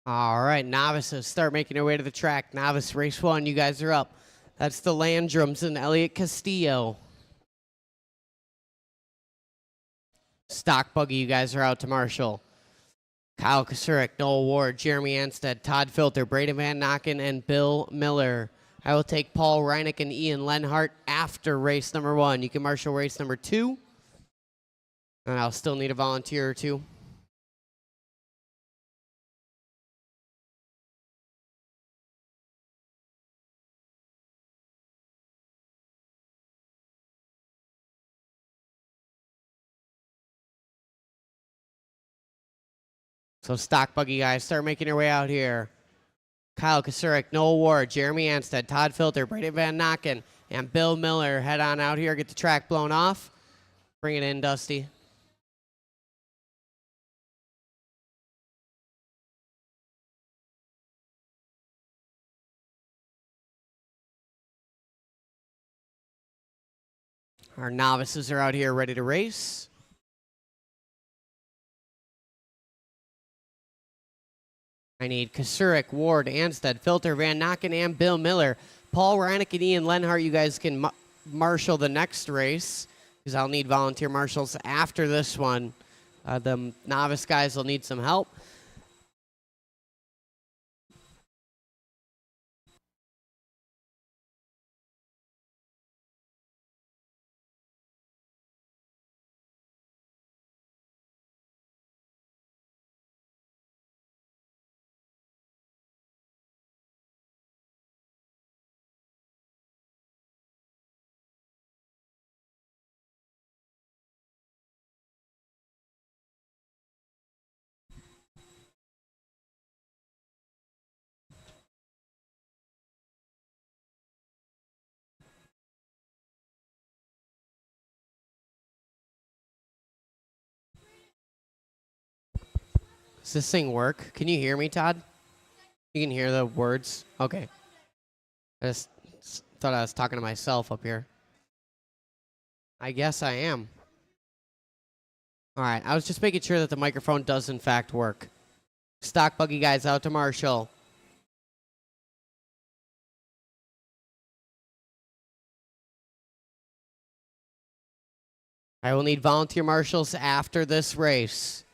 All right, novices start making their way to the track. Novice race 1, you guys are up. That's the Landrums and Elliot Castillo. Stock buggy, you guys are out to Marshall. Kyle Kasurik, Noel Ward, Jeremy Anstead, Todd Filter, Braden Van Nocken, and Bill Miller. I will take Paul Reinick and Ian Lenhart after race number 1. You can marshal race number 2. And I'll still need a volunteer or two. So stock buggy guys start making their way out here. Kyle Kasurik, Noel Ward, Jeremy Anstead, Todd Filter, Braden Van Nocken, and Bill Miller head on out here, get the track blown off. Bring it in, Dusty. Our novices are out here ready to race. I need Kasurik, Ward, Anstead, Filter, Van Nocken, and Bill Miller. Paul Reinick and Ian Lenhart, you guys can marshal the next race, because I'll need volunteer marshals after this one. The novice guys will need some help. Does this thing work? Can you hear me, Todd? You can hear the words? Okay. I just thought I was talking to myself up here. I guess I am. All right, I was just making sure that the microphone does in fact work. Stock buggy guys out to Marshall. I will need volunteer marshals after this race.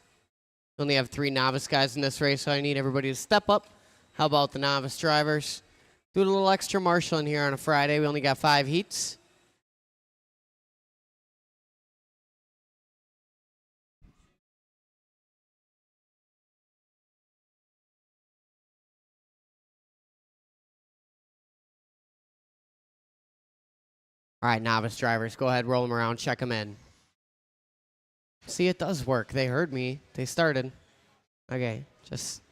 We only have 3 novice guys in this race, so I need everybody to step up. How about the novice drivers? Do a little extra marshaling here on a Friday. We only got 5 heats. All right, novice drivers, go ahead, roll them around, check them in. See, it does work. They heard me. They started. Okay,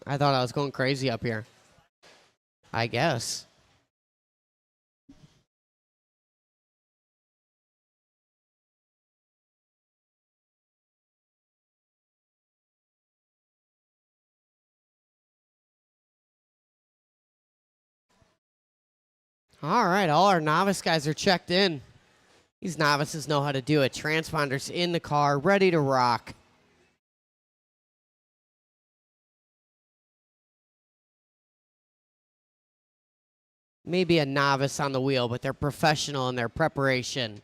I thought I was going crazy up here. I guess. All right, all our novice guys are checked in. These novices know how to do it. Transponders in the car, ready to rock. Maybe a novice on the wheel, but they're professional in their preparation.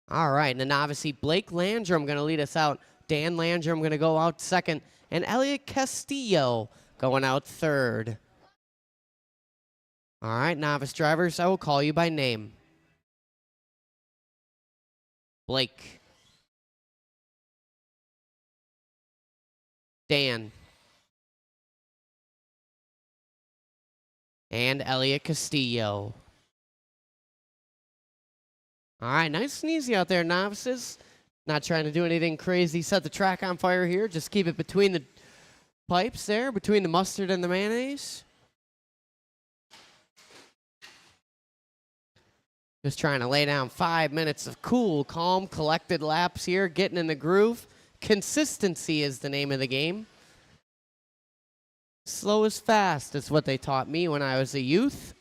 All right, and the novice, Blake Landrum going to lead us out. Dan Landrum going to go out second. And Elliot Castillo going out third. All right, novice drivers, I will call you by name. Blake. Dan. And Elliot Castillo. All right, nice and easy out there, novices. Not trying to do anything crazy. Set the track on fire here. Just keep it between the pipes there, between the mustard and the mayonnaise. Just trying to lay down 5 minutes of cool, calm, collected laps here, getting in the groove. Consistency is the name of the game. Slow is fast is what they taught me when I was a youth.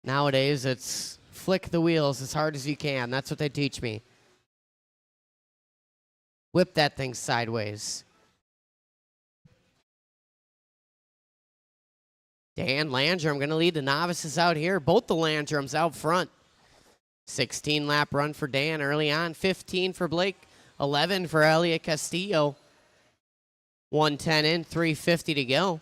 Nowadays, it's flick the wheels as hard as you can. That's what they teach me. Whip that thing sideways. Dan Landrum going to lead the novices out here. Both the Landrums out front. 16 lap run for Dan early on. 15 for Blake. 11 for Elliot Castillo. 110 in, 350 to go.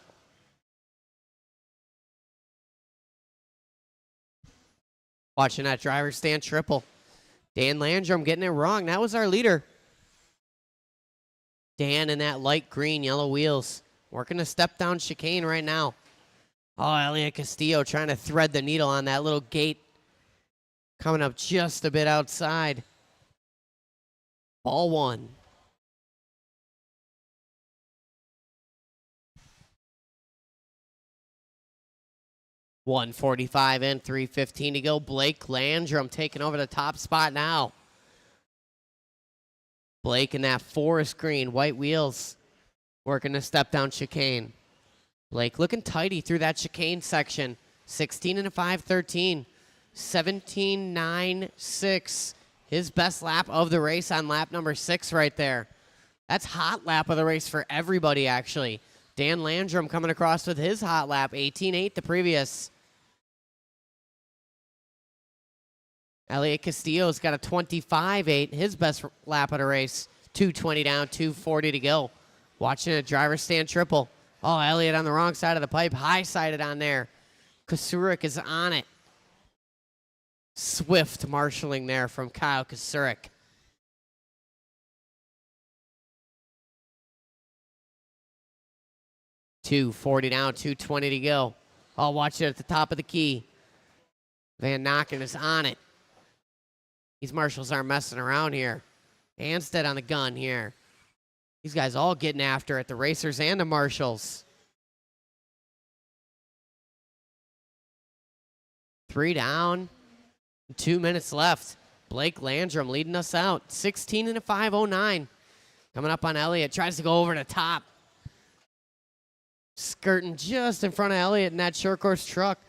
Watching that driver stand triple. Dan Landrum getting it wrong. That was our leader. Dan in that light green, yellow wheels. Working a step down chicane right now. Oh, Elliot Castillo trying to thread the needle on that little gate. Coming up just a bit outside. Ball one. .145 in, 3:15 to go. Blake Landrum taking over the top spot now. Blake in that forest green, white wheels. Working a step down chicane. Blake looking tidy through that chicane section. 16 and a 5:13. 17.96. His best lap of the race on lap number 6 right there. That's hot lap of the race for everybody, actually. Dan Landrum coming across with his hot lap. 18.8 the previous. Elliot Castillo's got a 25.8. His best lap of the race. 2:20 down, 2:40 to go. Watching a driver stand triple. Oh, Elliott on the wrong side of the pipe. High-sided on there. Kasurik is on it. Swift marshaling there from Kyle Kasurik. .240 down, 2:20 to go. Oh, watch it at the top of the key. Van Nokken is on it. These marshals aren't messing around here. Anstead on the gun here. These guys all getting after it, the racers and the marshals. 3 down, 2 minutes left. Blake Landrum leading us out. 16 and a 5:09. Coming up on Elliott, tries to go over the top. Skirting just in front of Elliott in that short course truck.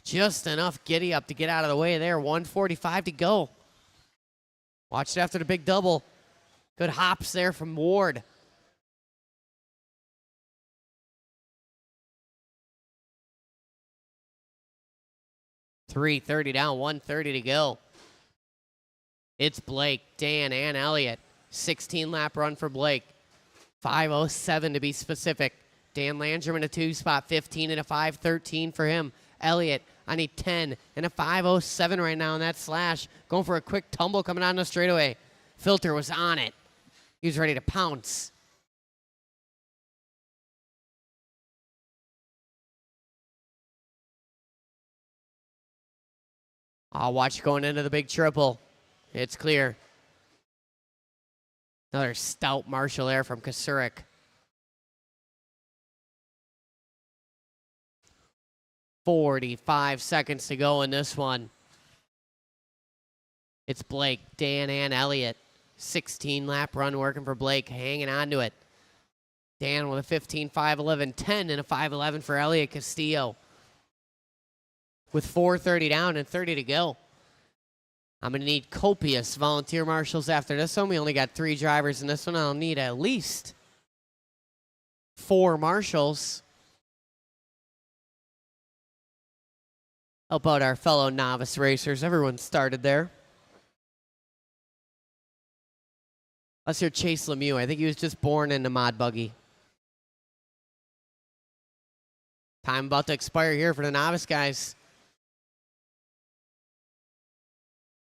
Just enough giddy up to get out of the way there. 1:45 to go. Watch it after the big double. Good hops there from Ward. .330 down, 1:30 to go. It's Blake, Dan, and Elliott. 16 lap run for Blake. 5:07 to be specific. Dan Landrum in a 2 spot, 15 and a 5:13 for him. Elliott, I need 10 and a 5:07 right now in that slash. Going for a quick tumble coming on the straightaway. Filter was on it. He was ready to pounce. I'll watch going into the big triple. It's clear. Another stout marshal there from Kasurik. 45 seconds to go in this one. It's Blake, Dan, and Elliott. 16 lap run working for Blake, hanging on to it. Dan with a 15.511, 10 and a 5:11 for Elliot Castillo. With 4:30 down and 30 to go. I'm going to need copious volunteer marshals after this one. We only got 3 drivers in this one. I'll need at least 4 marshals. Help out our fellow novice racers. Everyone started there. Let's hear Chase Lemieux. I think he was just born in the mod buggy. Time about to expire here for the novice guys.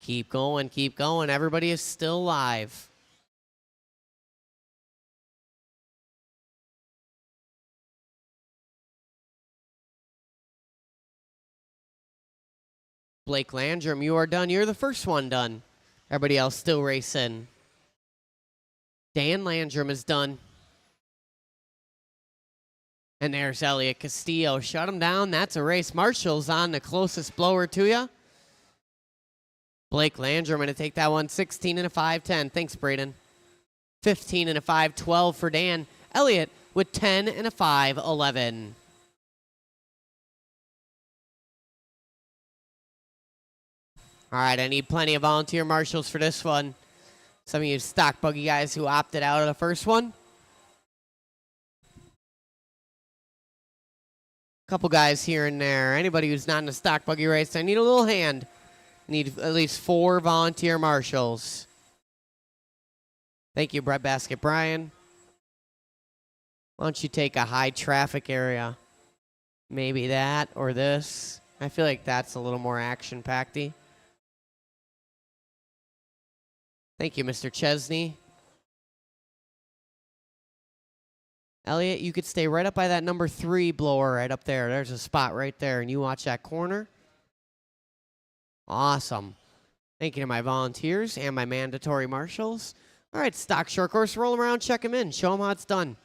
Keep going, keep going. Everybody is still live. Blake Landrum, you are done. You're the first one done. Everybody else still racing. Dan Landrum is done. And there's Elliot Castillo. Shut him down. That's a race. Marshall's on the closest blower to you. Blake Landrum going to take that one. 16 and a 5:10. Thanks, Braden. 15 and a 5:12 for Dan. Elliot with 10 and a 5:11. All right, I need plenty of volunteer marshals for this one. Some of you stock buggy guys who opted out of the first one. Couple guys here and there. Anybody who's not in a stock buggy race, I need a little hand. Need at least 4 volunteer marshals. Thank you, Bread Basket Brian. Why don't you take a high traffic area? Maybe that or this. I feel like that's a little more action-packedy. Thank you, Mr. Chesney. Elliot, you could stay right up by that number 3 blower right up there. There's a spot right there, and you watch that corner. Awesome. Thank you to my volunteers and my mandatory marshals. All right, stock short course, roll around, check them in, show them how it's done.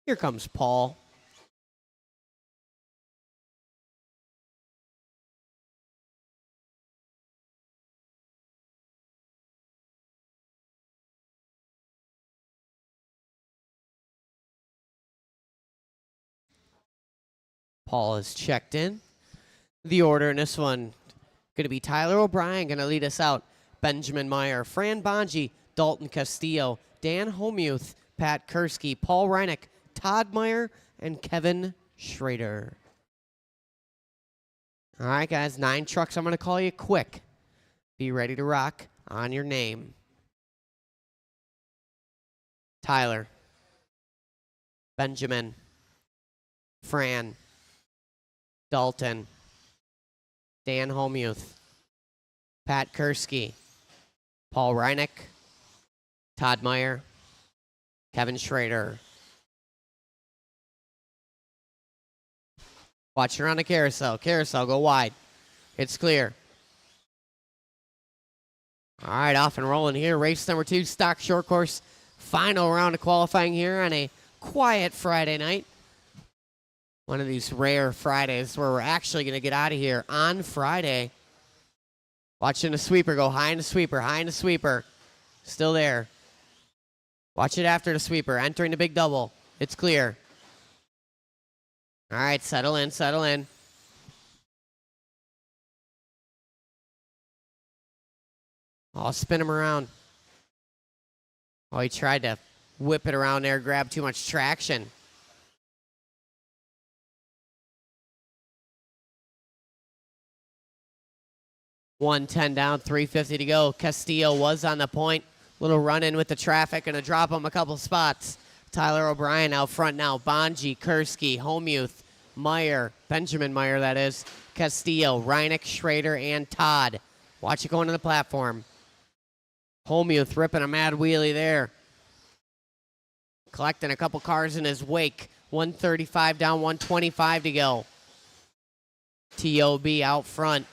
Here comes Paul. Paul is checked in. The order in this one going to be Tyler O'Brien going to lead us out. Benjamin Meyer, Fran Bonji, Dalton Castillo, Dan Homuth, Pat Kursky, Paul Reinick, Todd Meyer, and Kevin Schrader. All right, guys, 9 trucks. I'm going to call you quick. Be ready to rock on your name. Tyler, Benjamin, Fran, Dalton, Dan Homuth, Pat Kursky, Paul Reinick, Todd Meyer, Kevin Schrader. Watch around the carousel. Carousel, go wide. It's clear. All right, off and rolling here. Race number 2, stock short course. Final round of qualifying here on a quiet Friday night. One of these rare Fridays where we're actually going to get out of here on Friday. Watching the sweeper go high in the sweeper, high in the sweeper. Still there. Watch it after the sweeper. Entering the big double. It's clear. All right, settle in, settle in. I'll spin him around. Oh, he tried to whip it around there, grab too much traction. $110 down, $350 to go. Castillo was on the point. Little run-in with the traffic. Going to drop him a couple spots. Tyler O'Brien out front now. Bonji, Kursky, Homuth, Meyer, Benjamin Meyer, that is. Castillo, Reinick, Schrader, and Todd. Watch it going to the platform. Homuth ripping a mad wheelie there. Collecting a couple cars in his wake. 135 down, 125 to go. T.O.B. out front.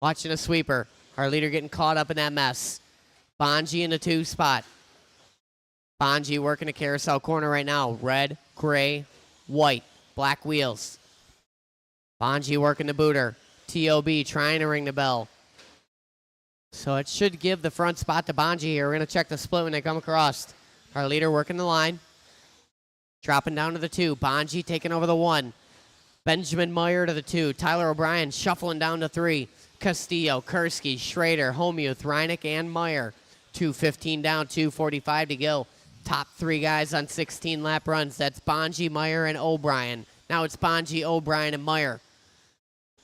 Watching a sweeper. Our leader getting caught up in that mess. Bonji in the 2 spot. Bonji working a carousel corner right now. Red, gray, white. Black wheels. Bonji working the booter. T.O.B. trying to ring the bell. So it should give the front spot to Bonji here. We're going to check the split when they come across. Our leader working the line. Dropping down to the 2. Bonji taking over the 1. Benjamin Meyer to the 2. Tyler O'Brien shuffling down to 3. Castillo, Kursky, Schrader, Homuth, Reinick, and Meyer. 2:15 down, 2:45 to go. Top 3 guys on 16 lap runs. That's Bonji, Meyer, and O'Brien. Now it's Bonji, O'Brien, and Meyer.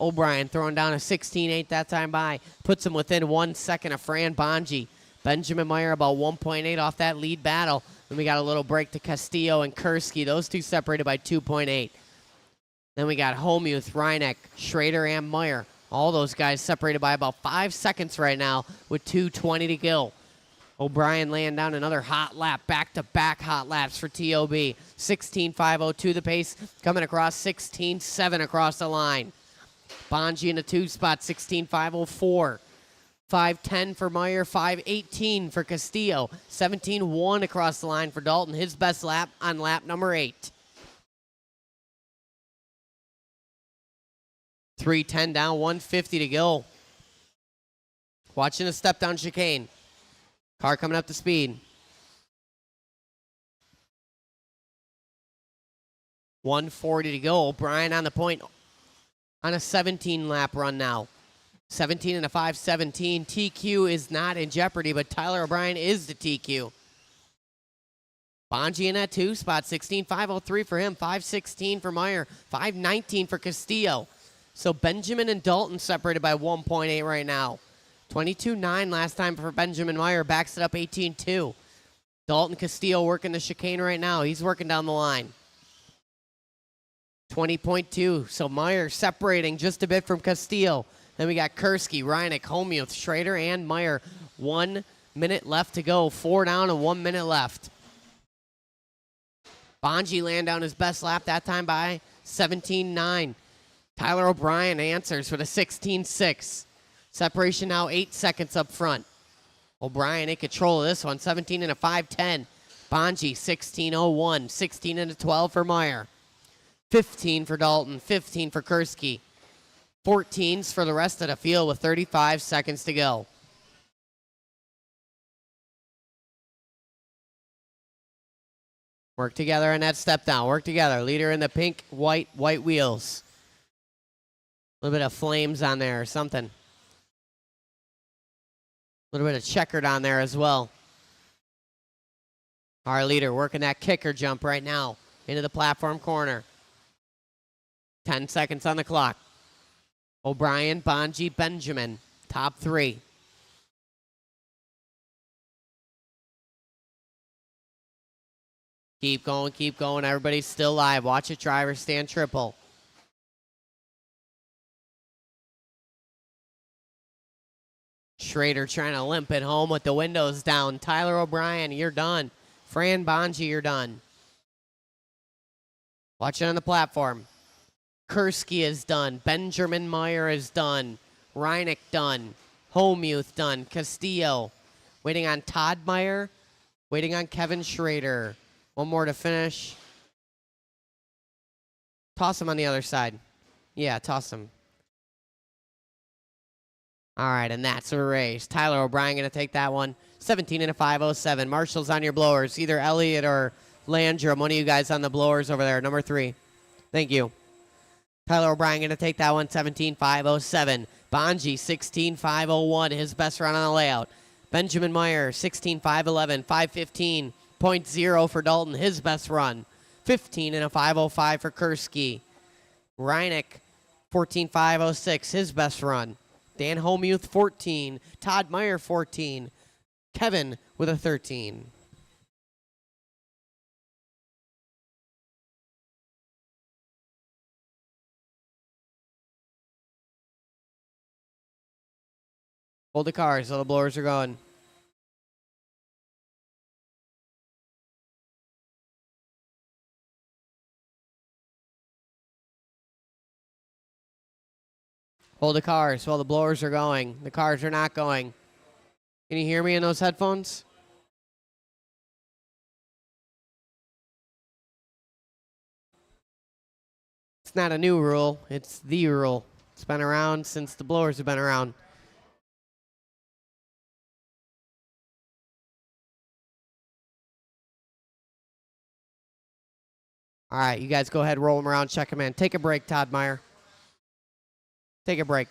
O'Brien throwing down a 16.8 that time by. Puts him within 1 second of Fran Bonji. Benjamin Meyer about 1.8 off that lead battle. Then we got a little break to Castillo and Kursky. Those 2 separated by 2.8. Then we got Homuth, Reinick, Schrader, and Meyer. All those guys separated by about 5 seconds right now with 2:20 to go. O'Brien laying down another hot lap, back-to-back hot laps for T.O.B. 16.502 the pace, coming across 16.7 across the line. Bonji in the 2 spot, 16.504. 5:10 for Meyer, 5:18 for Castillo, 17:1 across the line for Dalton, his best lap on lap number 8. 3:10 down, 150 to go. Watching a step down chicane. Car coming up to speed. 140 to go. O'Brien on the point on a 17 lap run now. 17 and a 5:17. TQ is not in jeopardy, but Tyler O'Brien is the TQ. Bonji in that 2 spot. 16.503 for him. 5:16 for Meyer. 5:19 for Castillo. So Benjamin and Dalton separated by 1.8 right now. 22.9 last time for Benjamin. Meyer backs it up 18.2. Dalton Castillo working the chicane right now. He's working down the line. 20.2. So Meyer separating just a bit from Castillo. Then we got Kursky, Reineck, Homuth, Schrader, and Meyer. 1 minute left to go. 4 down and 1 minute left. Bonji laying down his best lap that time by 17.9. Tyler O'Brien answers with a 16.6. Separation now 8 seconds up front. O'Brien in control of this one. 17 and a 5:10. Bonji 16.01. 16 and a 12 for Meyer. 15 for Dalton. 15 for Kursky. 14s for the rest of the field with 35 seconds to go. Work together on that step down. Work together. Leader in the pink, white wheels. A little bit of flames on there or something. A little bit of checkered on there as well. Our leader working that kicker jump right now into the platform corner. 10 seconds on the clock. O'Brien, Bonji, Benjamin, top 3. Keep going. Everybody's still live. Watch it, driver, stand triple. Schrader trying to limp it home with the windows down. Tyler O'Brien, you're done. Fran Bonji, you're done. Watch it on the platform. Kursky is done. Benjamin Meyer is done. Reineck done. Homuth done. Castillo. Waiting on Todd Meyer. Waiting on Kevin Schrader. One more to finish. Toss him on the other side. Yeah, toss him. All right, and that's a race. Tyler O'Brien going to take that one. 17 and a 5:07. Marshall's on your blowers. Either Elliott or Landrum. One of you guys on the blowers over there. Number 3. Thank you. Tyler O'Brien going to take that one. 17.507. Bonji, 16.501. His best run on the layout. Benjamin Meyer, 16.511. 5:15.0 for Dalton. His best run. 15 and a 5:05 for Kursky. Reineck, 14.506. His best run. Dan Homuth, 14. Todd Meyer, 14. Kevin with a 13. Hold the cars so the blowers are going. Hold the cars while the blowers are going. The cars are not going. Can you hear me in those headphones? It's not a new rule. It's the rule. It's been around since the blowers have been around. All right, you guys go ahead, roll them around, check them in. Take a break, Todd Meyer. Take a break.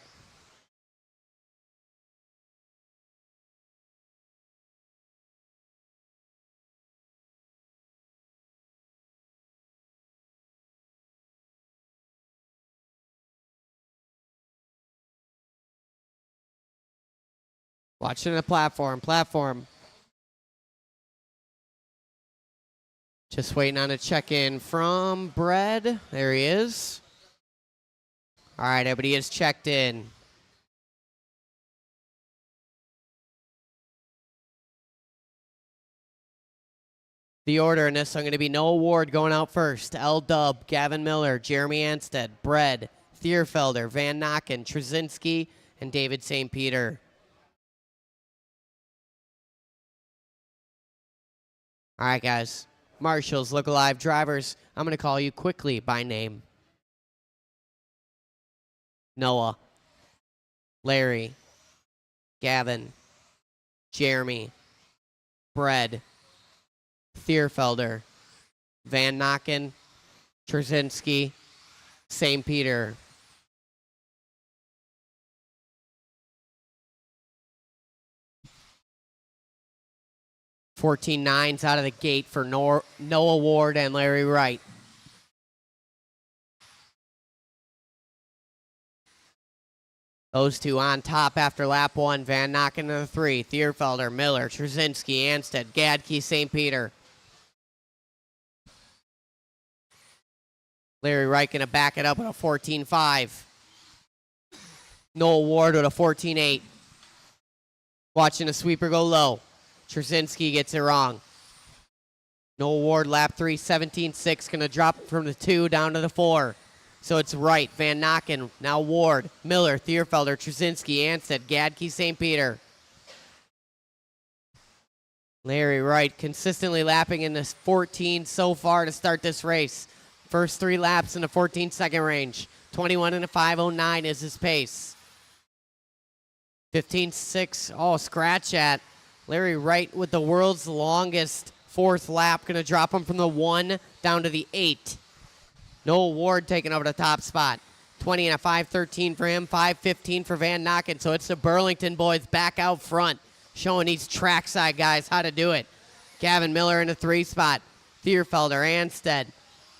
Watching the platform. Just waiting on a check-in from Bread. There he is. All right, everybody is checked in. The order in this, I'm going to be no award going out first. L-Dub, Gavin Miller, Jeremy Anstead, Bread, Thierfelder, Van Nocken, Trzynski, and David St. Peter. All right, guys. Marshals, look alive drivers. I'm going to call you quickly by name. Noah, Larry, Gavin, Jeremy, Brad, Thierfelder, Van Nokken, Trzynski, St. Peter. Fourteen nines out of the gate for Noah Ward and Larry Wright. Those two on top after lap one. Van Nokken to the 3. Thierfelder, Miller, Trzynski, Anstead, Gadke, St. Peter. Larry Wright going to back it up with a 14.5. Noah Ward with a 14.8. Watching the sweeper go low. Trzynski gets it wrong. Noah Ward, lap 3, 17.6. Going to drop from the 2 down to the 4. So it's Wright, Van Nokken, now Ward, Miller, Thierfelder, Trzynski, Anstead, Gadke, St. Peter. Larry Wright consistently lapping in this 14 so far to start this race. First 3 laps in the 14-second range. 21 and a 5:09 is his pace. 15.6, oh, scratch at. Larry Wright with the world's longest 4th lap. Going to drop him from the 1 down to the 8. Noah Ward taking over the top spot. 20 and a 5:13 for him, 5:15 for Van Nokken. So it's the Burlington boys back out front, showing these trackside guys how to do it. Gavin Miller in the 3 spot. Thierfelder, Anstead,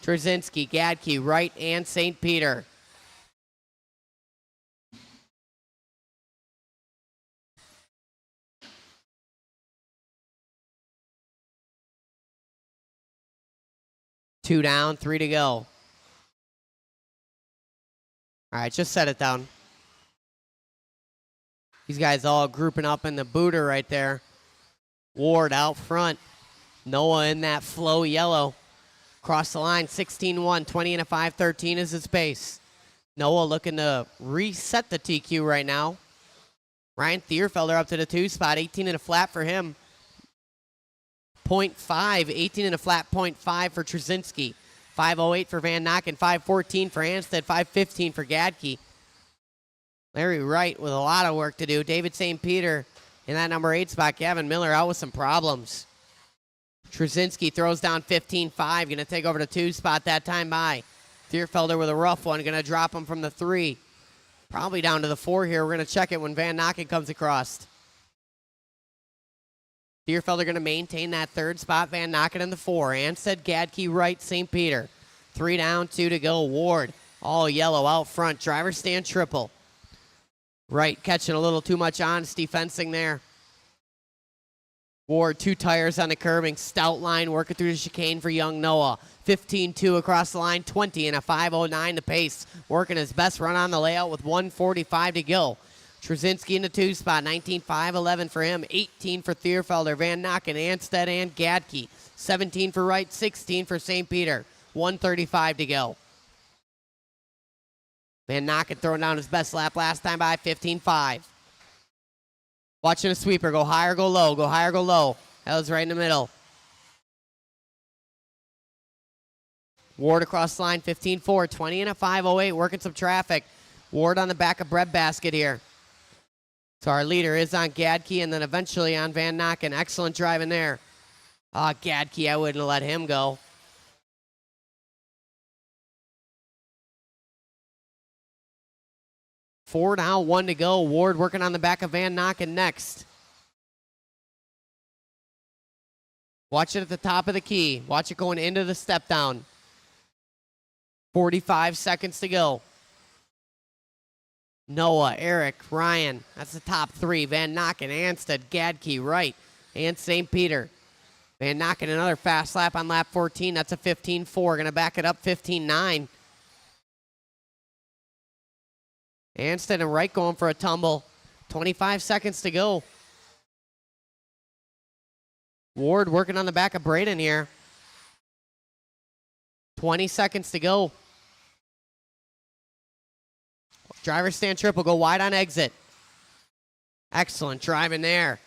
Trzynski, Gadke, Wright, and St. Peter. Two down, 3 to go. All right, just set it down. These guys all grouping up in the booter right there. Ward out front. Noah in that flow yellow. Cross the line, 16-1, 20 and a 5:13 is his pace. Noah looking to reset the TQ right now. Ryan Thierfelder up to the 2 spot, 18 and a flat for him. 0.5, 18 and a flat 0.5 for Trzynski. 5:08 for Van Nokken, 5:14 for Anstead, 5:15 for Gadke. Larry Wright with a lot of work to do. David St. Peter in that number 8 spot. Gavin Miller out with some problems. Trzynski throws down 15.5, going to take over the 2 spot that time by. Thierfelder with a rough one, going to drop him from the 3. Probably down to the 4 here. We're going to check it when Van Nokken comes across. Thierfelder going to maintain that 3rd spot. Van Nokken in the 4. Anstead, Gadke, Wright, St. Peter. 3 down, 2 to go. Ward, all yellow out front. Driver stand triple. Wright catching a little too much honesty fencing there. Ward, 2 tires on the curbing. Stout line working through the chicane for young Noah. 15-2 across the line. 20 and a 5:09 the pace. Working his best run on the layout with 1:45 to go. Trzynski in the 2 spot, 19.511 for him, 18 for Thierfelder, Van Nokken, Anstead, and Gadke. 17 for Wright, 16 for St. Peter. 1:35 to go. Van Nokken throwing down his best lap last time by 15.5. Watching a sweeper, go higher, go low, go higher, go low. That was right in the middle. Ward across the line, 15.4, 20 and a 5:08, working some traffic. Ward on the back of breadbasket here. So our leader is on Gadke and then eventually on Van Nokken. Excellent driving there. Gadke, I wouldn't have let him go. Four down, 1 to go. Ward working on the back of Van Nokken next. Watch it at the top of the key. Watch it going into the step down. 45 seconds to go. Noah, Eric, Ryan. That's the top 3. Van Nokken, Anstead, Gadke, Wright, and St. Peter. Van Nokken another fast lap on lap 14. That's a 15.4. Going to back it up 15.9. Anstead and Wright going for a tumble. 25 seconds to go. Ward working on the back of Braden here. 20 seconds to go. Driver stand triple, go wide on exit. Excellent driving there.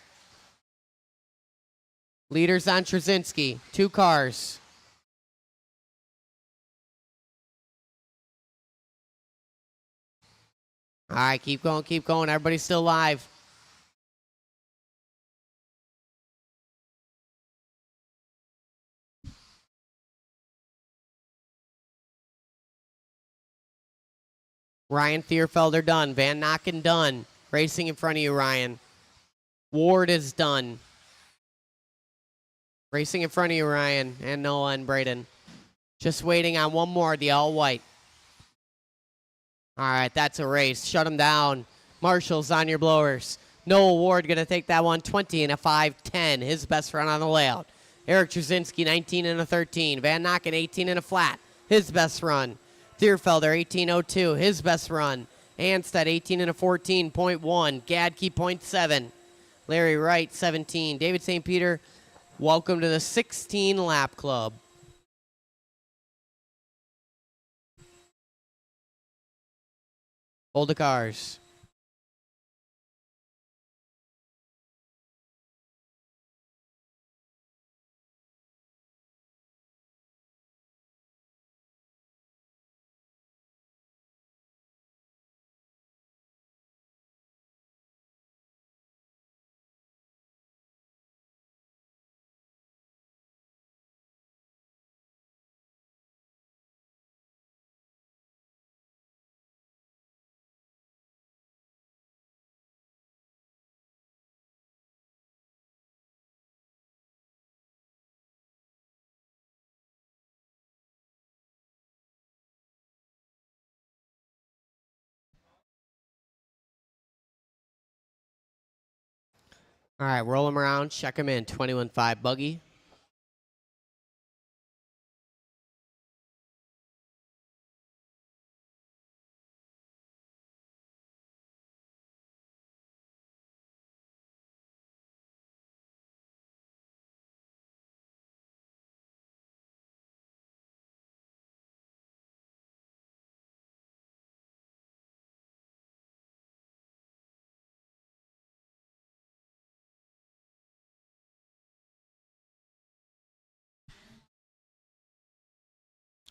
Leaders on Trzynski. 2 cars. All right, keep going, keep going. Everybody's still live. Ryan Thierfelder done. Van Nocken done. Racing in front of you, Ryan. Ward is done. Racing in front of you, Ryan. And Noah and Braden. Just waiting on one more, the all-white. All right, that's a race. Shut them down. Marshall's on your blowers. Noah Ward going to take that one 20 and a 5.10. His best run on the layout. Eric Trzynski 19 and a 13. Van Nocken 18 and a flat. His best run. Thierfelder 18.02. His best run. Anstead 18 and a 14.1. Gadke 0.7. Larry Wright 17. David St. Peter, welcome to the 16 lap club. Hold the cars. All right, roll them around, check them in. 21.5 buggy.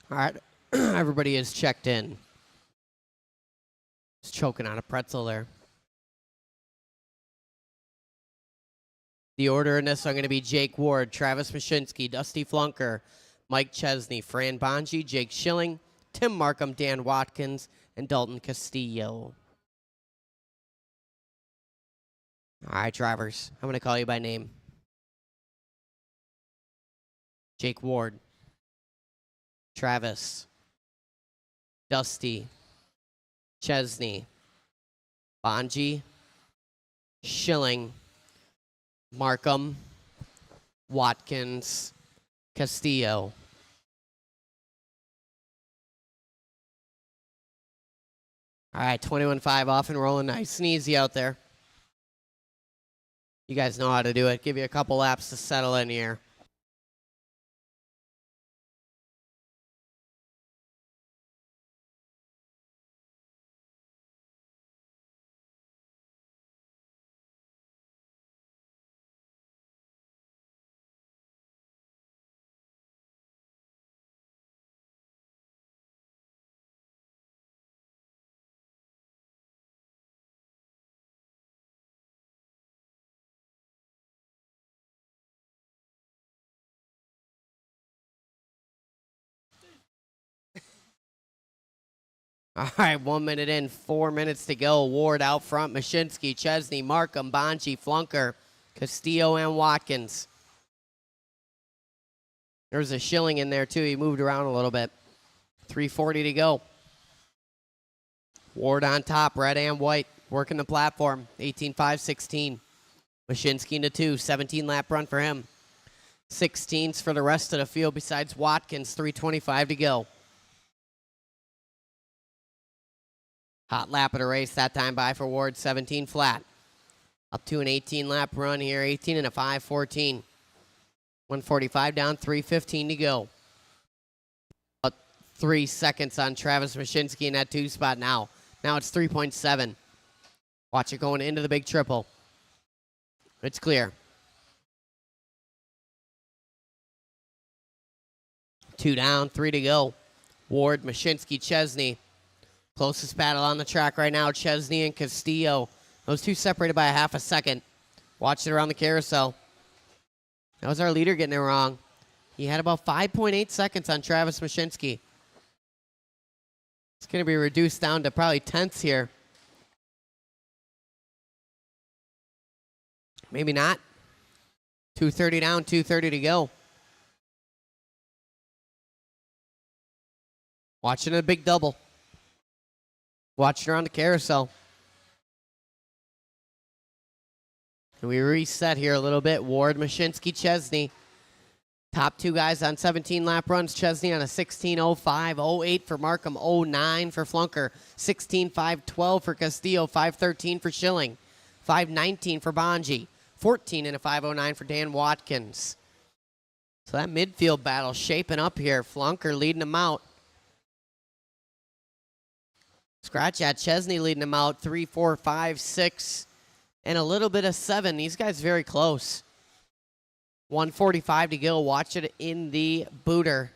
All right, everybody is checked in. Just choking on a pretzel there. The order in this are going to be Jake Ward, Travis Mashinsky, Dusty Flunker, Mike Chesney, Fran Bonji, Jake Schilling, Tim Markham, Dan Watkins, and Dalton Castillo. All right, drivers, I'm going to call you by name. Jake Ward, Travis, Dusty, Chesney, Bonji, Schilling, Markham, Watkins, Castillo. All right, 21.5 off and rolling. Nice and easy out there. You guys know how to do it. Give you a couple laps to settle in here. All right, 1 minute in, 4 minutes to go. Ward out front, Mashinsky, Chesney, Markham, Bonji, Flunker, Castillo, and Watkins. There's a Schilling in there, too. He moved around a little bit. 3:40 to go. Ward on top, red and white, working the platform. 18.5, 16. Mashinsky into 2, 17-lap run for him. 16s for the rest of the field besides Watkins, 3:25 to go. Hot lap of the race that time by for Ward, 17 flat. Up to an 18-lap run here, 18 and a 5:14. 145 down, 3:15 to go. About 3 seconds on Travis Mashinsky in that 2 spot now. Now it's 3.7. Watch it going into the big triple. It's clear. 2 down, 3 to go. Ward, Mashinsky, Chesney. Closest battle on the track right now, Chesney and Castillo. Those two separated by a half a second. Watch it around the carousel. That was our leader getting it wrong. He had about 5.8 seconds on Travis Mashinsky. It's going to be reduced down to probably tenths here. Maybe not. 2:30 down, 2:30 to go. Watching a big double. Watching around the carousel. And we reset here a little bit. Ward, Mashinsky, Chesney. Top two guys on 17-lap runs. Chesney on a 16:05, 08 for Markham, 09 for Flunker, 16:512 for Castillo, 5:13 for Schilling, 5:19 for Bonji, 14 and a 5:09 for Dan Watkins. So that midfield battle shaping up here. Flunker leading them out. Scratch at Chesney leading them out. 3, 4, 5, 6, and a little bit of 7. These guys very close. 1:45 to go. Watch it in the booter.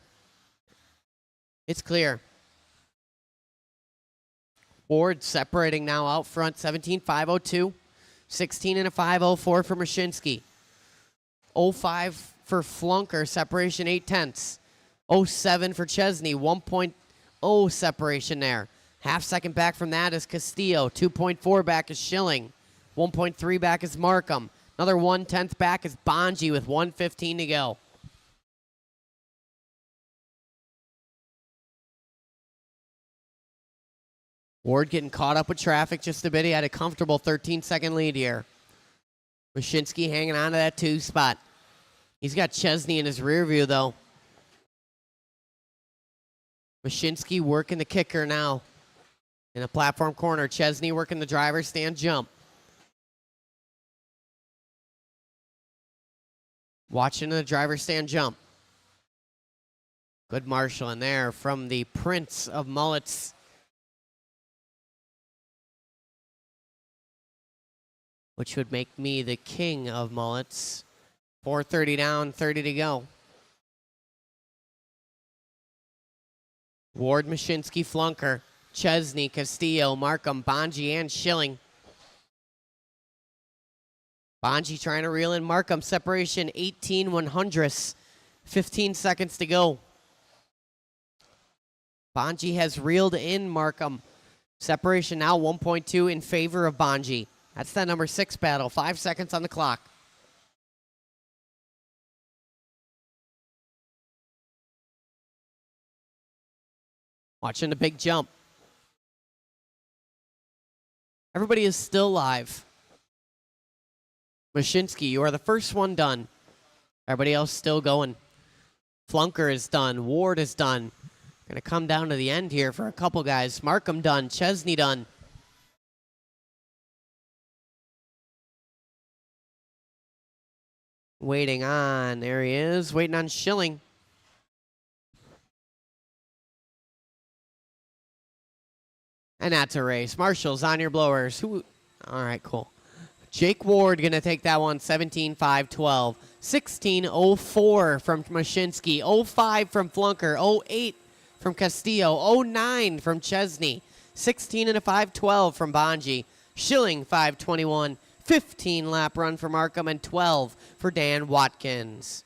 It's clear. Ward separating now out front. 17:502. 16 and a 5:04 for Mashinsky. 05 for Flunker. Separation 0.8. 07 for Chesney. 1.0 separation there. Half second back from that is Castillo. 2.4 back is Schilling. 1.3 back is Markham. Another 1/10 back is Bonji with 1:15 to go. Ward getting caught up with traffic just a bit. He had a comfortable 13-second lead here. Mashinsky hanging on to that 2 spot. He's got Chesney in his rear view, though. Mashinsky working the kicker now. In the platform corner, Chesney working the driver's stand jump. Watching the driver's stand jump. Good marshal in there from the Prince of Mullets. Which would make me the king of mullets. 4:30 down, 30 to go. Ward, Mashinsky, Flunker. Chesney, Castillo, Markham, Bonji, and Schilling. Bonji trying to reel in Markham. Separation 18/100. 15 seconds to go. Bonji has reeled in Markham. Separation now 1.2 in favor of Bonji. That's that number 6 battle. 5 seconds on the clock. Watching the big jump. Everybody is still live. Mashinsky, you are the first one done. Everybody else still going. Flunker is done. Ward is done. Going to come down to the end here for a couple guys. Markham done. Chesney done. Waiting on. There he is. Waiting on Schilling. And that's a race. Marshall's on your blowers. All right, cool. Jake Ward going to take that one. 17:512. 16:04 from Mashinsky. 05 from Flunker. 08 from Castillo. 09 from Chesney. 16 and a 5:12 from Bonji. Schilling 5:21. 15 lap run for Markham and 12 for Dan Watkins.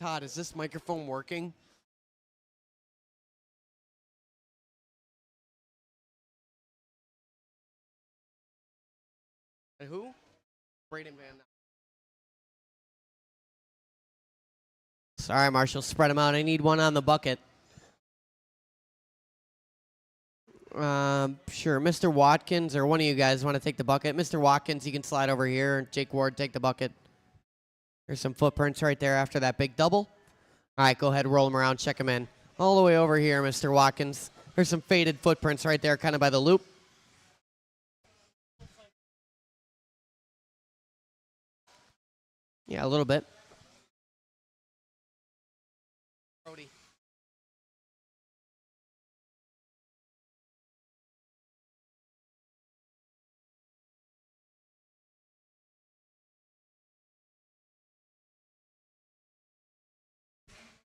Todd, is this microphone working? And who? Braden Van. Sorry, Marshall. Spread them out. I need one on the bucket. Sure. Mr. Watkins or one of you guys want to take the bucket. Mr. Watkins, you can slide over here. Jake Ward, take the bucket. There's some footprints right there after that big double. All right, go ahead, roll them around, check them in. All the way over here, Mr. Watkins. There's some faded footprints right there, kind of by the loop. Yeah, a little bit. Brody.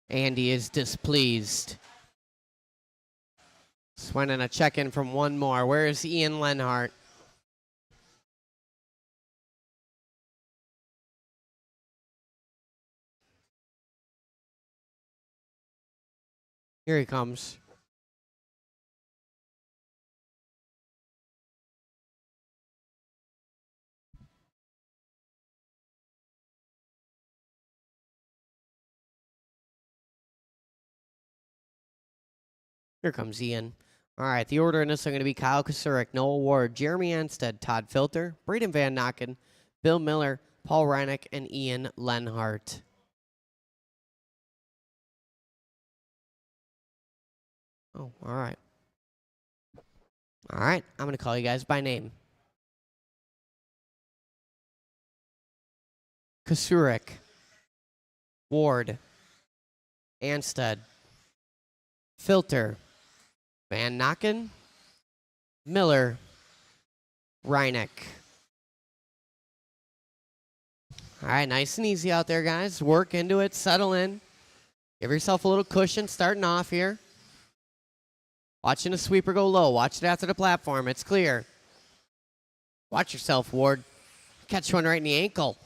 Andy is displeased. Swinning a check-in from one more. Where is Ian Lenhart? Here he comes. Here comes Ian. All right, the order in this are going to be Kyle Kasurik, Noah Ward, Jeremy Anstead, Todd Filter, Braden Van Nocken, Bill Miller, Paul Reinick, and Ian Lenhart. Oh, all right. All right, I'm going to call you guys by name. Kasurik, Ward, Anstead, Filter, Van Nocken, Miller, Reinick. All right, nice and easy out there, guys. Work into it, settle in. Give yourself a little cushion starting off here. Watching a sweeper go low. Watch it after the platform. It's clear. Watch yourself, Ward. Catch one right in the ankle.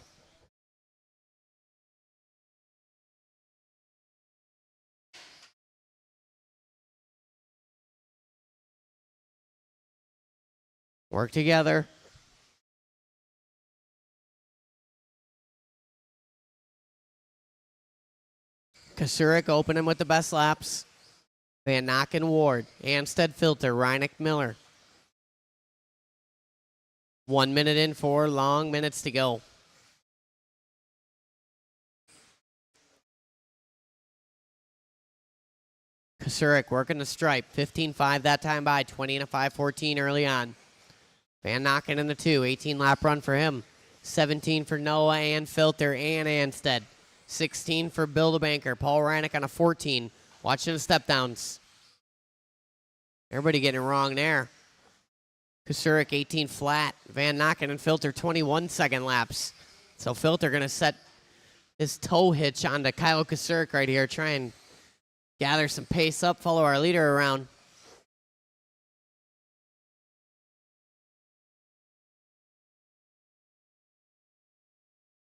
Work together. Kasurik opening with the best laps. Van Nocken, Ward. Anstead, Filter. Reinick, Miller. 1 minute in, 4 long minutes to go. Kasurik working the stripe. 15.5 that time by. 20 and a 5.14 early on. Van Nocken in the 2. 18 lap run for him. 17 for Noah and Filter and Anstead. 16 for Bill the Banker. Paul Reinick on a 14. Watching the step downs. Everybody getting it wrong there. Kasurik 18 flat. Van Nocken and Filter 21 second laps. So Filter going to set his toe hitch onto Kyle Kasurik right here. Try and gather some pace up. Follow our leader around.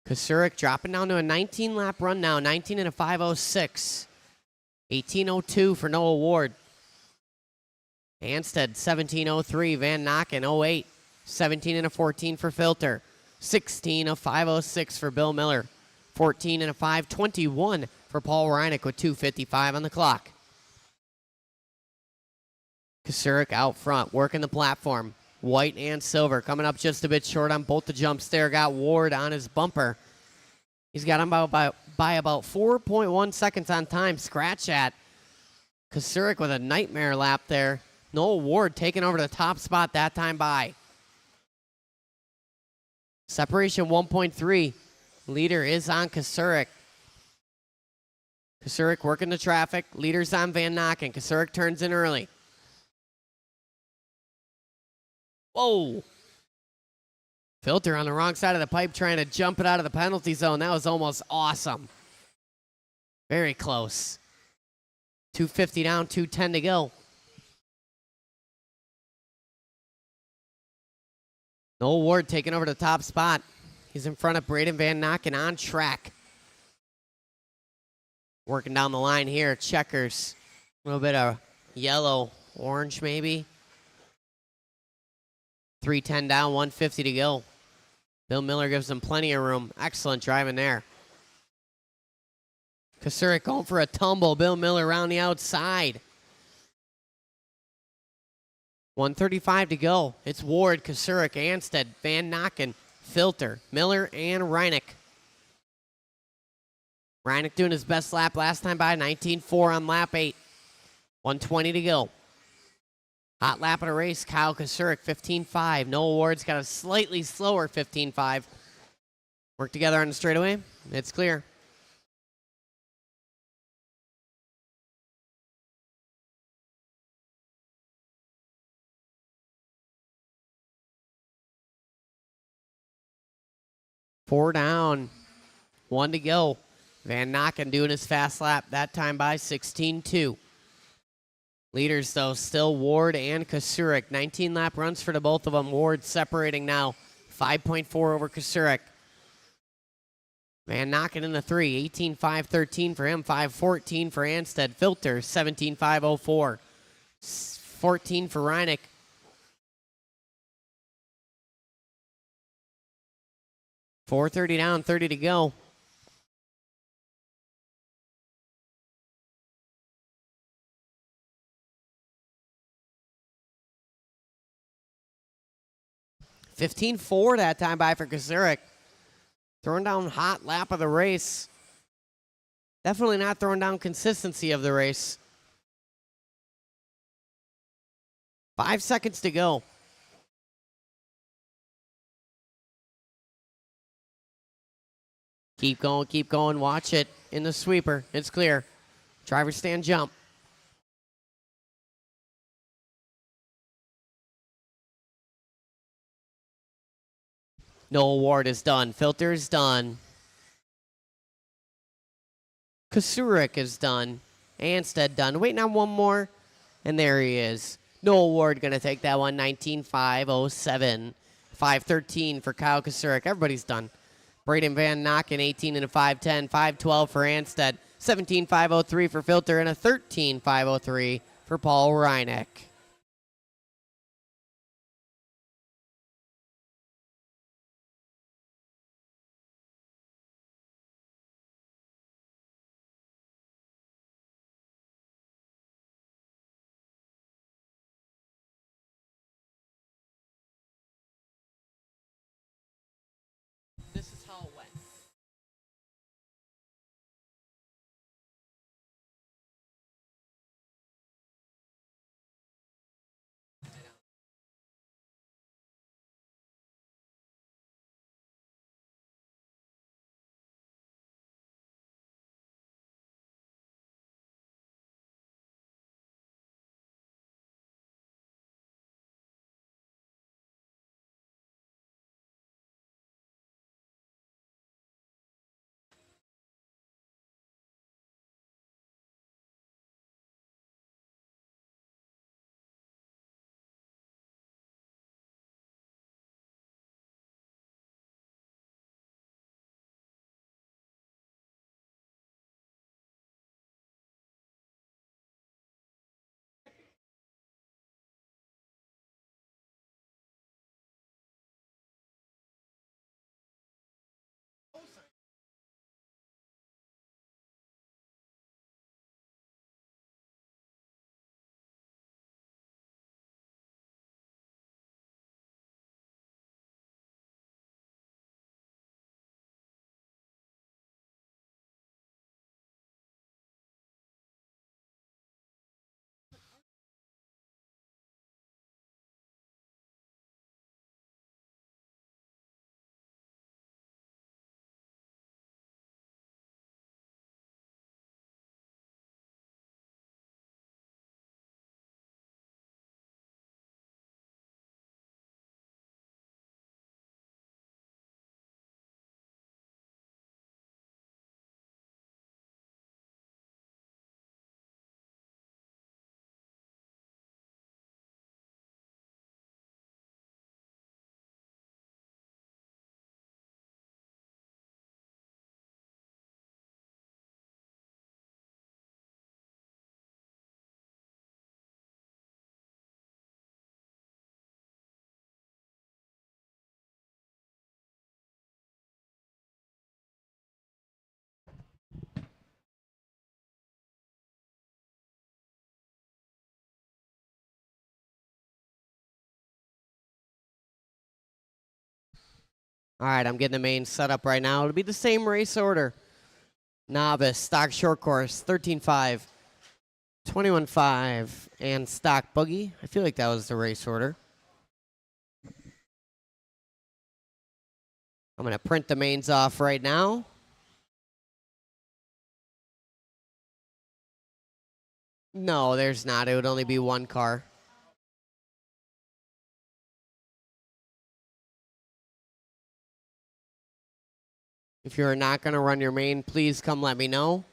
Kasurik dropping down to a 19 lap run now. 19 and a 5.06. 18.02 for Noah Ward. Anstead 17.03. Van Nocken 08. 17 and a 14 for Filter. 16 of 5.06 for Bill Miller. 14 and a 5.21 for Paul Reinick with 2:55 on the clock. Kasurik out front, working the platform. White and silver coming up just a bit short on both the jumps there. Got Ward on his bumper. He's got him by about 4.1 seconds on time. Scratch at. Kasurik with a nightmare lap there. Noah Ward taking over the top spot that time by. Separation 1.3. Leader is on Kasurik. Kasurik working the traffic. Leader's on Van Nocken. Kasurik turns in early. Whoa. Filter on the wrong side of the pipe trying to jump it out of the penalty zone. That was almost awesome. Very close. 2:50 down, 2:10 to go. Noah Ward taking over the top spot. He's in front of Braden Van Nocken on track. Working down the line here. Checkers. A little bit of yellow, orange maybe. 3:10 down, 1:50 to go. Bill Miller gives them plenty of room. Excellent driving there. Kasurik going for a tumble. Bill Miller around the outside. 1:35 to go. It's Ward, Kasurik, Anstead, Van Nocken, Filter, Miller, and Reineck. Reineck doing his best lap last time by, 19.4 on lap 8. 1:20 to go. Hot lap of the race, Kyle Kasurik, 15.5. Noah Ward's got a slightly slower 15.5. Work together on the straightaway. It's clear. Four down. 1 to go. Van Nocken doing his fast lap, that time by 16.2. Leaders, though, still Ward and Kasurik. 19 lap runs for the both of them. Ward separating now. 5.4 over Kasurik. Van Nocken in the 3. 18.5.13 for him. 5.14 for Anstead. Filter, 17.5.04. 14 for Reineck. .430 down, 30 to go. .15.4 that time by for Kasurik. Throwing down hot lap of the race. Definitely not throwing down consistency of the race. 5 seconds to go. Keep going, watch it in the sweeper. It's clear. Driver stand jump. Noah Ward is done. Filter is done. Kasurik is done. Anstead done. Waiting on one more. And there he is. Noah Ward going to take that one. 19.5.07. 5.13 for Kyle Kasurik. Everybody's done. Braden Van Nocken, 18 and a 5.10. 5.12 for Anstead. 17.5.03 for Filter. And a 13.5.03 for Paul Reineck. This is how it went. All right, I'm getting the main set up right now. It'll be the same race order. Novice, stock short course, 13.5, 21.5, and stock buggy. I feel like that was the race order. I'm going to print the mains off right now. No, there's not. It would only be one car. If you're not going to run your main, please come let me know.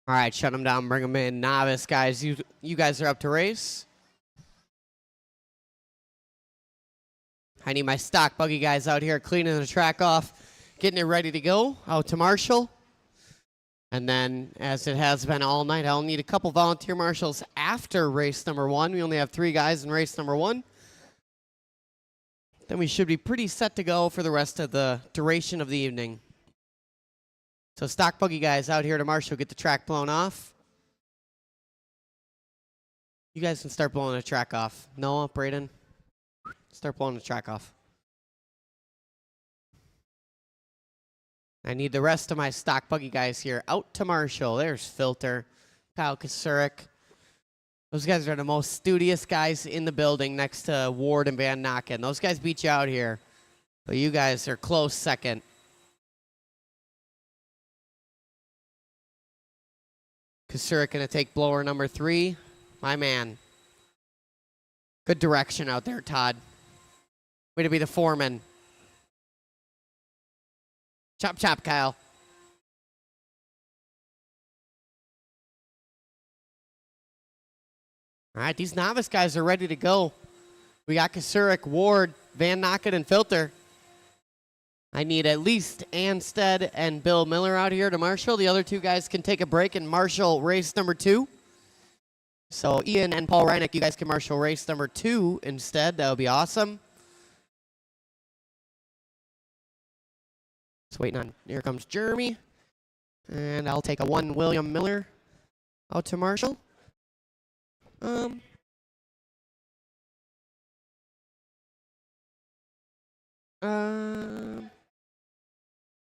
All right, shut them down, bring them in. Novice guys, you guys are up to race. I need my stock buggy guys out here cleaning the track off, getting it ready to go out to Marshall. And then, as it has been all night, I'll need a couple volunteer marshals after race number 1. We only have 3 guys in race number 1. Then we should be pretty set to go for the rest of the duration of the evening. So stock buggy guys out here to Marshall, get the track blown off. You guys can start blowing the track off. Noah, Braden, start blowing the track off. I need the rest of my stock buggy guys here out to Marshall. There's Filter, Kyle Kasurik. Those guys are the most studious guys in the building next to Ward and Van Nocken. Those guys beat you out here, but you guys are close second. Kasurik going to take blower number 3. My man. Good direction out there, Todd. Way to be the foreman. Chop, chop, Kyle. All right, these novice guys are ready to go. We got Kasurik, Ward, Van Nocken, and Filter. I need at least Anstead and Bill Miller out here to Marshall. The other 2 guys can take a break and Marshall race number 2. So Ian and Paul Reinick, you guys can Marshall race number 2 instead. That would be awesome. Just waiting on, here comes Jeremy. And I'll take a 1 William Miller out to Marshall.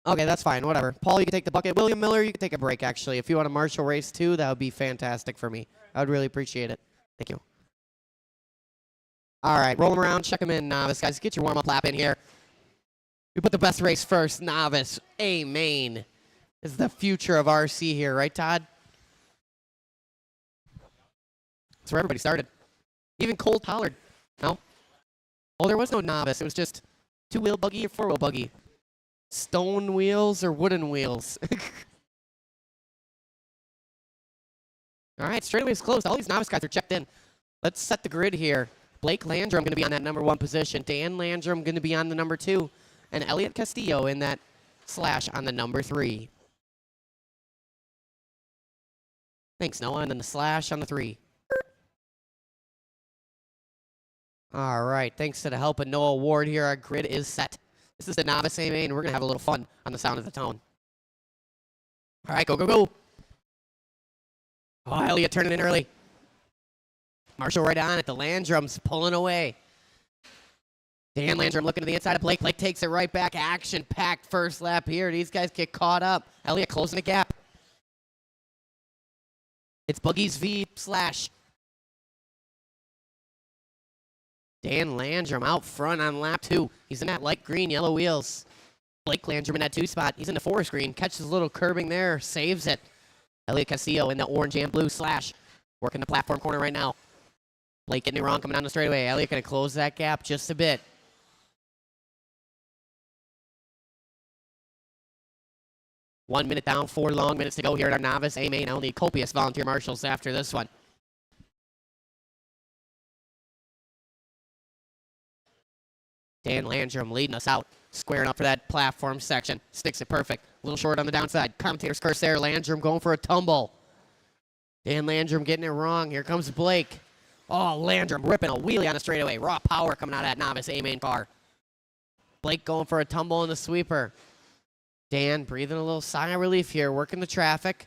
Okay, that's fine. Whatever. Paul, you can take the bucket. William Miller, you can take a break, actually. If you want to Marshall race 2, that would be fantastic for me. I would really appreciate it. Thank you. All right, roll them around. Check them in, novice. Guys, get your warm-up lap in here. We put the best race first. Novice, A main. This is the future of RC here, right, Todd? That's where everybody started. Even Cole Pollard. No? Oh, there was no novice. It was just 2-wheel buggy or 4-wheel buggy. Stone wheels or wooden wheels? All right, straightaway's closed. All these novice guys are checked in. Let's set the grid here. Blake Landrum going to be on that number 1 position. Dan Landrum going to be on the number 2. And Elliot Castillo in that slash on the number 3. Thanks, Noah. And then the slash on the 3. All right, thanks to the help of Noah Ward here, our grid is set. This is the novice A main. We're going to have a little fun on the sound of the tone. All right, go, go, go. Oh, Elliot turning in early. Marshall right on it. The Landrum's pulling away. Dan Landrum looking to the inside of Blake. Blake takes it right back. Action-packed first lap here. These guys get caught up. Elliot closing the gap. It's Boogie's V slash. Dan Landrum out front on lap 2. He's in that light green, yellow wheels. Blake Landrum in that 2 spot. He's in the forest green. Catches a little curbing there. Saves it. Elliot Castillo in the orange and blue slash. Working the platform corner right now. Blake getting it wrong coming down the straightaway. Elliot going to close that gap just a bit. One minute down, 4 long minutes to go here at our novice A main. I'll need copious volunteer marshals after this one. Dan Landrum leading us out, squaring up for that platform section. Sticks it perfect. A little short on the downside. Commentator's curse there. Landrum going for a tumble. Dan Landrum getting it wrong. Here comes Blake. Oh, Landrum ripping a wheelie on the straightaway. Raw power coming out of that novice A-main car. Blake going for a tumble in the sweeper. Dan breathing a little sigh of relief here, working the traffic.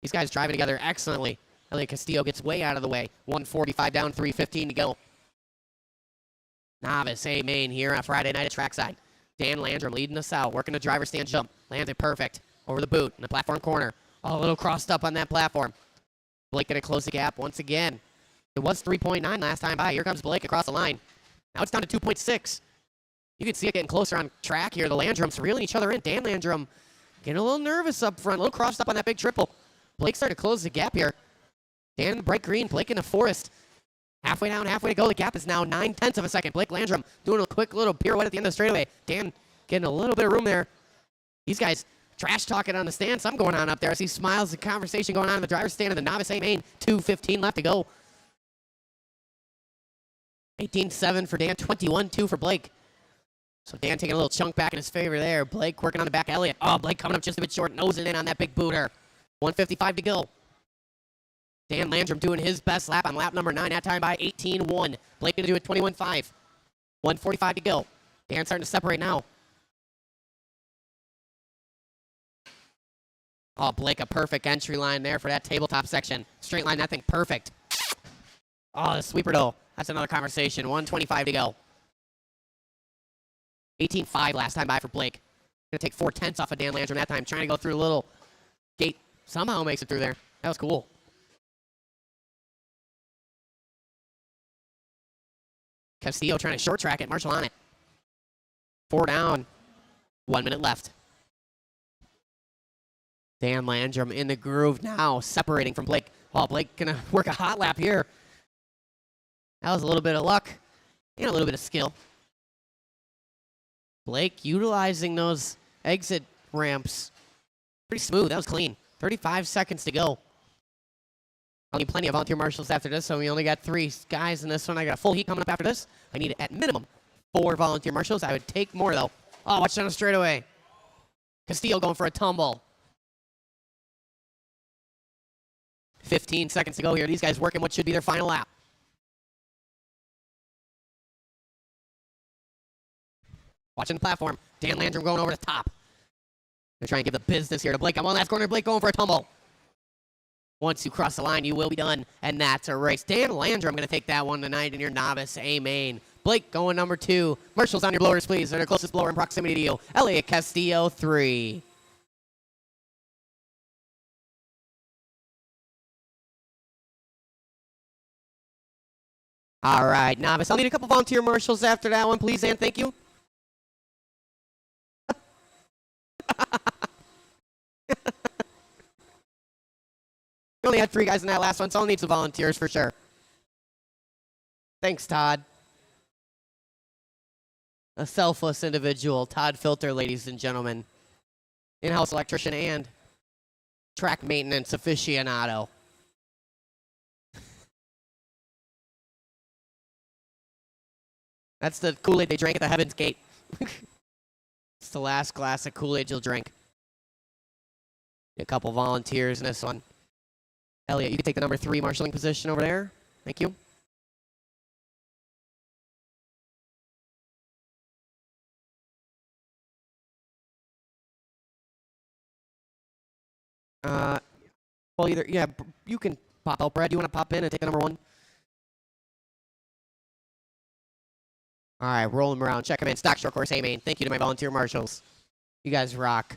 These guys driving together excellently. Elliot Castillo gets way out of the way. 145 down, 3:15 to go. Novice A-main here on Friday night at Trackside. Dan Landrum leading us out, working the driver stand jump. Landed perfect. Over the boot in the platform corner. Oh, a little crossed up on that platform. Blake going to close the gap once again. It was 3.9 last time by. Here comes Blake across the line. Now it's down to 2.6. You can see it getting closer on track here. The Landrums reeling each other in. Dan Landrum getting a little nervous up front, a little crossed up on that big triple. Blake started to close the gap here. Dan in the bright green, Blake in the forest. Halfway down, halfway to go. The gap is now 9/10 of a second. Blake Landrum doing a quick little pirouette at the end of the straightaway. Dan getting a little bit of room there. These guys trash talking on the stand. Something going on up there. I see smiles and conversation going on in the driver's stand of the novice A main. 2:15 left to go. 18-7 for Dan, 21-2 for Blake. So Dan taking a little chunk back in his favor there. Blake working on the back. Elliott. Oh, Blake coming up just a bit short, nosing in on that big booter. 1:55 to go. Dan Landrum doing his best lap on lap number 9, that time by 18-1. Blake going to do it 21-5. 1:45 to go. Dan starting to separate now. Oh, Blake, a perfect entry line there for that tabletop section. Straight line, that thing perfect. Oh, the sweeper though. That's another conversation. 1:25 to go. 18-5 last time by for Blake. Going to take 4/10 off of Dan Landrum that time. Trying to go through a little gate. Somehow makes it through there. That was cool. Castillo trying to short track it. Marshall on it. 4 down. 1 minute left. Dan Landrum in the groove now, separating from Blake. Oh, Blake going to work a hot lap here. That was a little bit of luck and a little bit of skill. Blake utilizing those exit ramps. Pretty smooth. That was clean. 35 seconds to go. I'll need plenty of volunteer marshals after this, so we only got 3 guys in this one. I got a full heat coming up after this. I need at minimum 4 volunteer marshals. I would take more, though. Oh, watch down the straightaway. Castillo going for a tumble. 15 seconds to go here. These guys working what should be their final lap. Watching the platform. Dan Landrum going over the top. They're trying to give the business here to Blake. On one last corner, Blake going for a tumble. Once you cross the line, you will be done, and that's a race. Dan Landrum going to take that one tonight in your novice A main. Blake going number 2. Marshals on your blowers, please. They're the closest blower in proximity to you. Elliott Castillo, 3. All right, novice. I'll need a couple volunteer marshals after that one, please, and thank you. We only had 3 guys in that last one, so I'll need some volunteers for sure. Thanks, Todd. A selfless individual, Todd Filter, ladies and gentlemen. In-house electrician and track maintenance aficionado. That's the Kool-Aid they drank at the Heaven's Gate. It's the last glass of Kool-Aid you'll drink. A couple volunteers in this one. Elliott, you can take the number 3 marshalling position over there. Thank you. Well, either, yeah, you can pop out. Brad, you want to pop in and take the number 1? All right, roll them around. Check them in. Stock short course A main. Thank you to my volunteer marshals. You guys rock.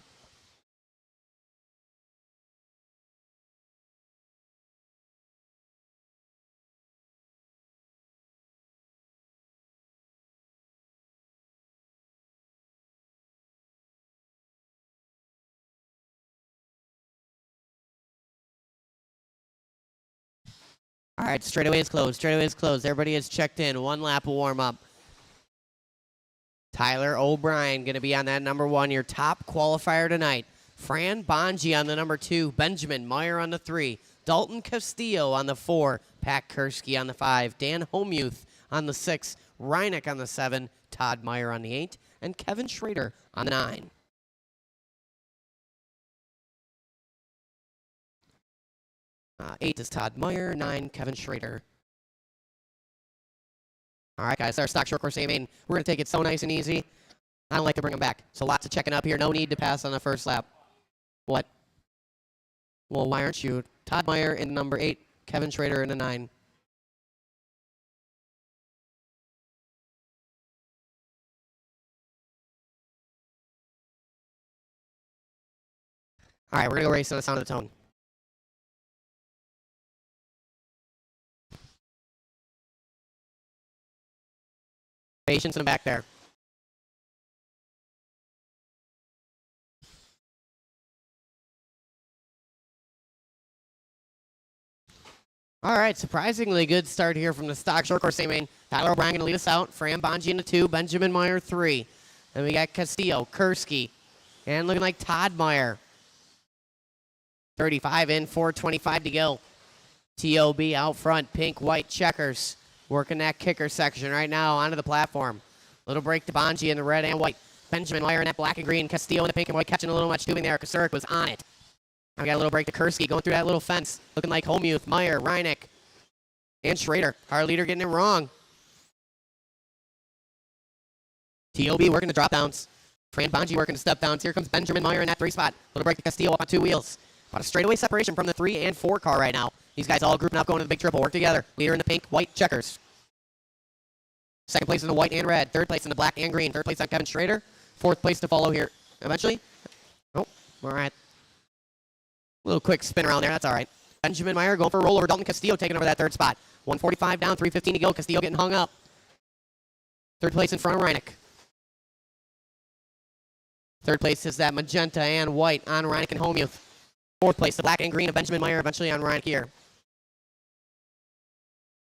All right, straightaway is closed. Straightaway is closed. Everybody is checked in. 1 lap of warm-up. Tyler O'Brien going to be on that number 1, your top qualifier tonight. Fran Bonji on the number 2. Benjamin Meyer on the 3. Dalton Castillo on the 4. Pat Kursky on the 5. Dan Homuth on the 6. Reineck on the 7. Todd Meyer on the 8. And Kevin Schrader on the 9. Eight is Todd Meyer. 9, Kevin Schrader. All right, guys, our stock short course A main. We're going to take it so nice and easy. I don't like to bring them back. So lots of checking up here. No need to pass on the first lap. What? Well, why aren't you? Todd Meyer in number 8. Kevin Schrader in the 9. All right, we're going to go race on the sound of the tone. Patience in the back there. All right, surprisingly good start here from the stock short course A main. Tyler O'Brien going to lead us out. Fran Bonji in the 2, Benjamin Meyer 3. Then we got Castillo, Kursky, And looking like Todd Meyer. 35 in, 4:25 to go. T.O.B. out front, pink, white checkers. Working that kicker section right now onto the platform. Little break to Bonji in the red and white. Benjamin Meyer in that black and green. Castillo in the pink and white catching a little much tubing there. Kasurik was on it. Now we got a little break to Kursky going through that little fence. Looking like Homuth, Meyer, Reineck, and Schrader. Our leader getting it wrong. T.O.B. working the drop downs. Fran Bonji working the step downs. Here comes Benjamin Meyer in that 3 spot. Little break to Castillo up on 2 wheels. About a straightaway separation from the 3 and 4 car right now. These guys all grouping up going to the big triple. Work together. Leader in the pink, white checkers. Second place in the white and red. Third place in the black and green. Third place on Kevin Schrader. Fourth place to follow here eventually. Oh, all right. A little quick spin around there. That's all right. Benjamin Meyer going for a rollover. Dalton Castillo taking over that 3rd spot. 1:45 down, 3:15 to go. Castillo getting hung up. 3rd place in front of Reineck. 3rd place is that magenta and white on Reineck and Homuth. 4th place, the black and green of Benjamin Meyer eventually on Reineck here.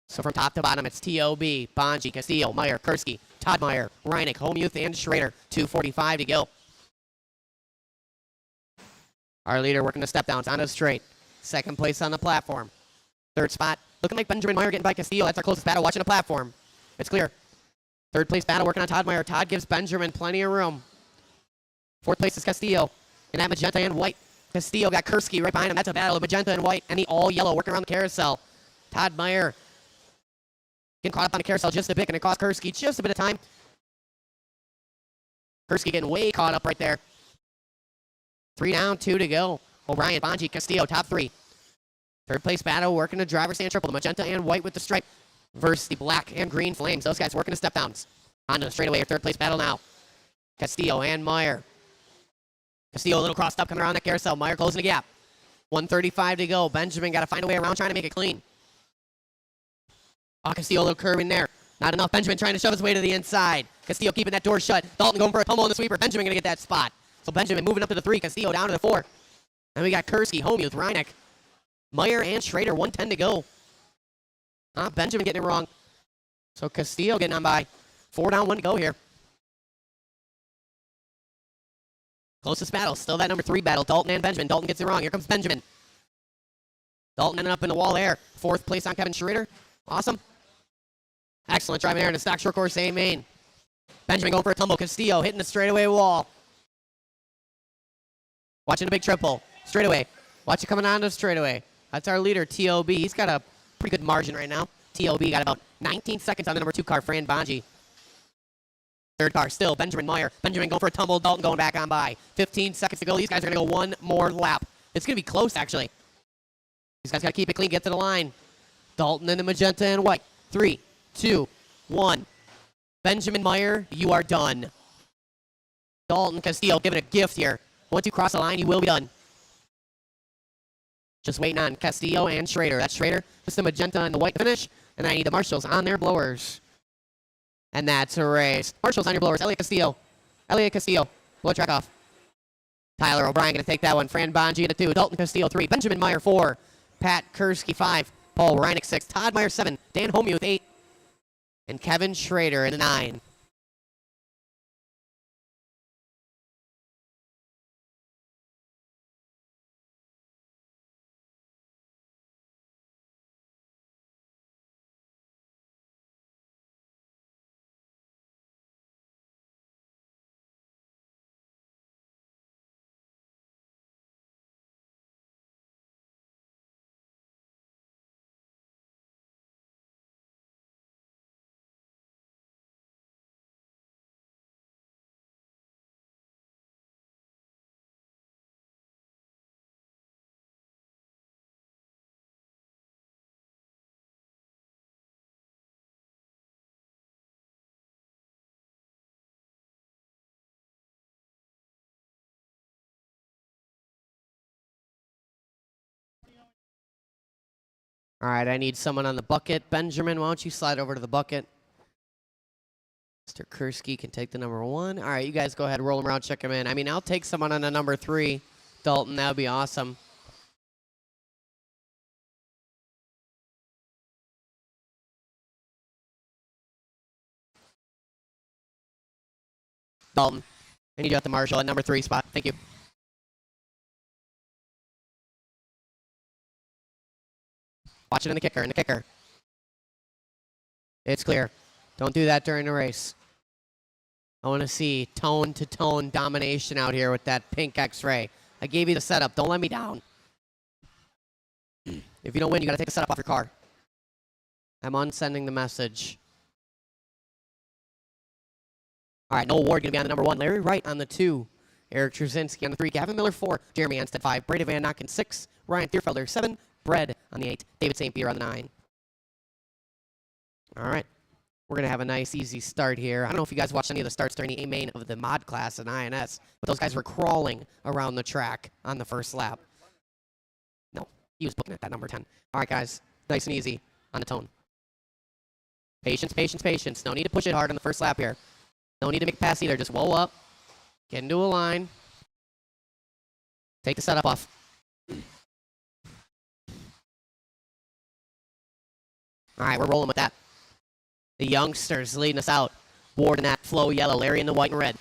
So from top to bottom, it's T.O.B., Bonji, Castillo, Meyer, Kursky, Todd Meyer, Reineck, Homuth, and Schrader. 2:45 to go. Our leader working the step downs on a straight. 2nd place on the platform. 3rd spot, looking like Benjamin Meyer getting by Castillo. That's our closest battle. Watching the platform. It's clear. 3rd place battle working on Todd Meyer. Todd gives Benjamin plenty of room. 4th place is Castillo. In that magenta and white. Castillo got Kursky right behind him. That's a battle of magenta and white. And the all yellow working around the carousel. Todd Meyer getting caught up on the carousel just a bit. And it cost Kursky just a bit of time. Kursky getting way caught up right there. 3 down, 2 to go. O'Brien, Bonji, Castillo, top 3. 3rd place battle working the driver's stand triple. The magenta and white with the stripe versus the black and green flames. Those guys working the step downs. On to the straightaway. 3rd place battle now. Castillo and Meyer. Castillo a little crossed up coming around that carousel. Meyer closing the gap. 1:35 to go. Benjamin got to find a way around trying to make it clean. Oh, Castillo a little curve in there. Not enough. Benjamin trying to shove his way to the inside. Castillo keeping that door shut. Dalton going for a tumble in the sweeper. Benjamin going to get that spot. So Benjamin moving up to the 3. Castillo down to the 4. And we got Kursky, Homuth, Reineck, Meyer, and Schrader. 1:10 to go. Benjamin getting it wrong. So Castillo getting on by. 4 down, 1 to go here. Closest battle. Still that number 3 battle. Dalton and Benjamin. Dalton gets it wrong. Here comes Benjamin. Dalton ending up in the wall there. 4th place on Kevin Schrader. Awesome. Excellent driving there in the stock short course A main. Benjamin going for a tumble. Castillo hitting the straightaway wall. Watching the big triple. Straightaway. Watch it coming on to the straightaway. That's our leader, T.O.B. He's got a pretty good margin right now. T.O.B. got about 19 seconds on the number 2 car, Fran Bonji. 3rd car, still Benjamin Meyer. Benjamin going for a tumble. Dalton going back on by. 15 seconds to go. These guys are going to go 1 more lap. It's going to be close, actually. These guys got to keep it clean, get to the line. Dalton in the magenta and white. 3, 2, 1. Benjamin Meyer, you are done. Dalton Castillo giving a gift here. Once you cross the line, you will be done. Just waiting on Castillo and Schrader. That's Schrader. Just the magenta and the white finish. And I need the marshals on their blowers. And that's a race. Marshals on your blowers. Elliot Castillo. Elliot Castillo. Blow track off. Tyler O'Brien going to take that one. Fran Bonji in the 2. Dalton Castillo 3. Benjamin Meyer 4. Pat Kursky 5. Paul Reineck 6. Todd Meyer 7. Dan Homuth 8. And Kevin Schrader in the 9. All right, I need someone on the bucket. Benjamin, why don't you slide over to the bucket? Mr. Kursky can take the number 1. All right, you guys go ahead, roll him around, check him in. I mean, I'll take someone on the number 3. Dalton, that would be awesome. Dalton. I need you at the marshal at number 3 spot. Thank you. Watch it in the kicker, It's clear. Don't do that during the race. I want to see tone-to-tone domination out here with that pink X-ray. I gave you the setup. Don't let me down. If you don't win, you got to take the setup off your car. I'm unsending the message. All right, Noah Ward going to be on the number 1. Larry Wright on the 2. Eric Trzynski on the 3. Gavin Miller 4. Jeremy Anstead 5. Brady Van Nocken 6. Ryan Thierfelder 7. Bredd on the 8. David St. Pierre on the 9. All right. We're going to have a nice, easy start here. I don't know if you guys watched any of the starts during the A-main of the mod class in INS, but those guys were crawling around the track on the first lap. No, he was booking at that number 10. All right, guys. Nice and easy on the tone. Patience, patience, patience. No need to push it hard on the first lap here. No need to make a pass either. Just roll up. Get into a line. Take the setup off. All right, we're rolling with that. The youngsters leading us out. Ward in that flow yellow. Larry in the white and red.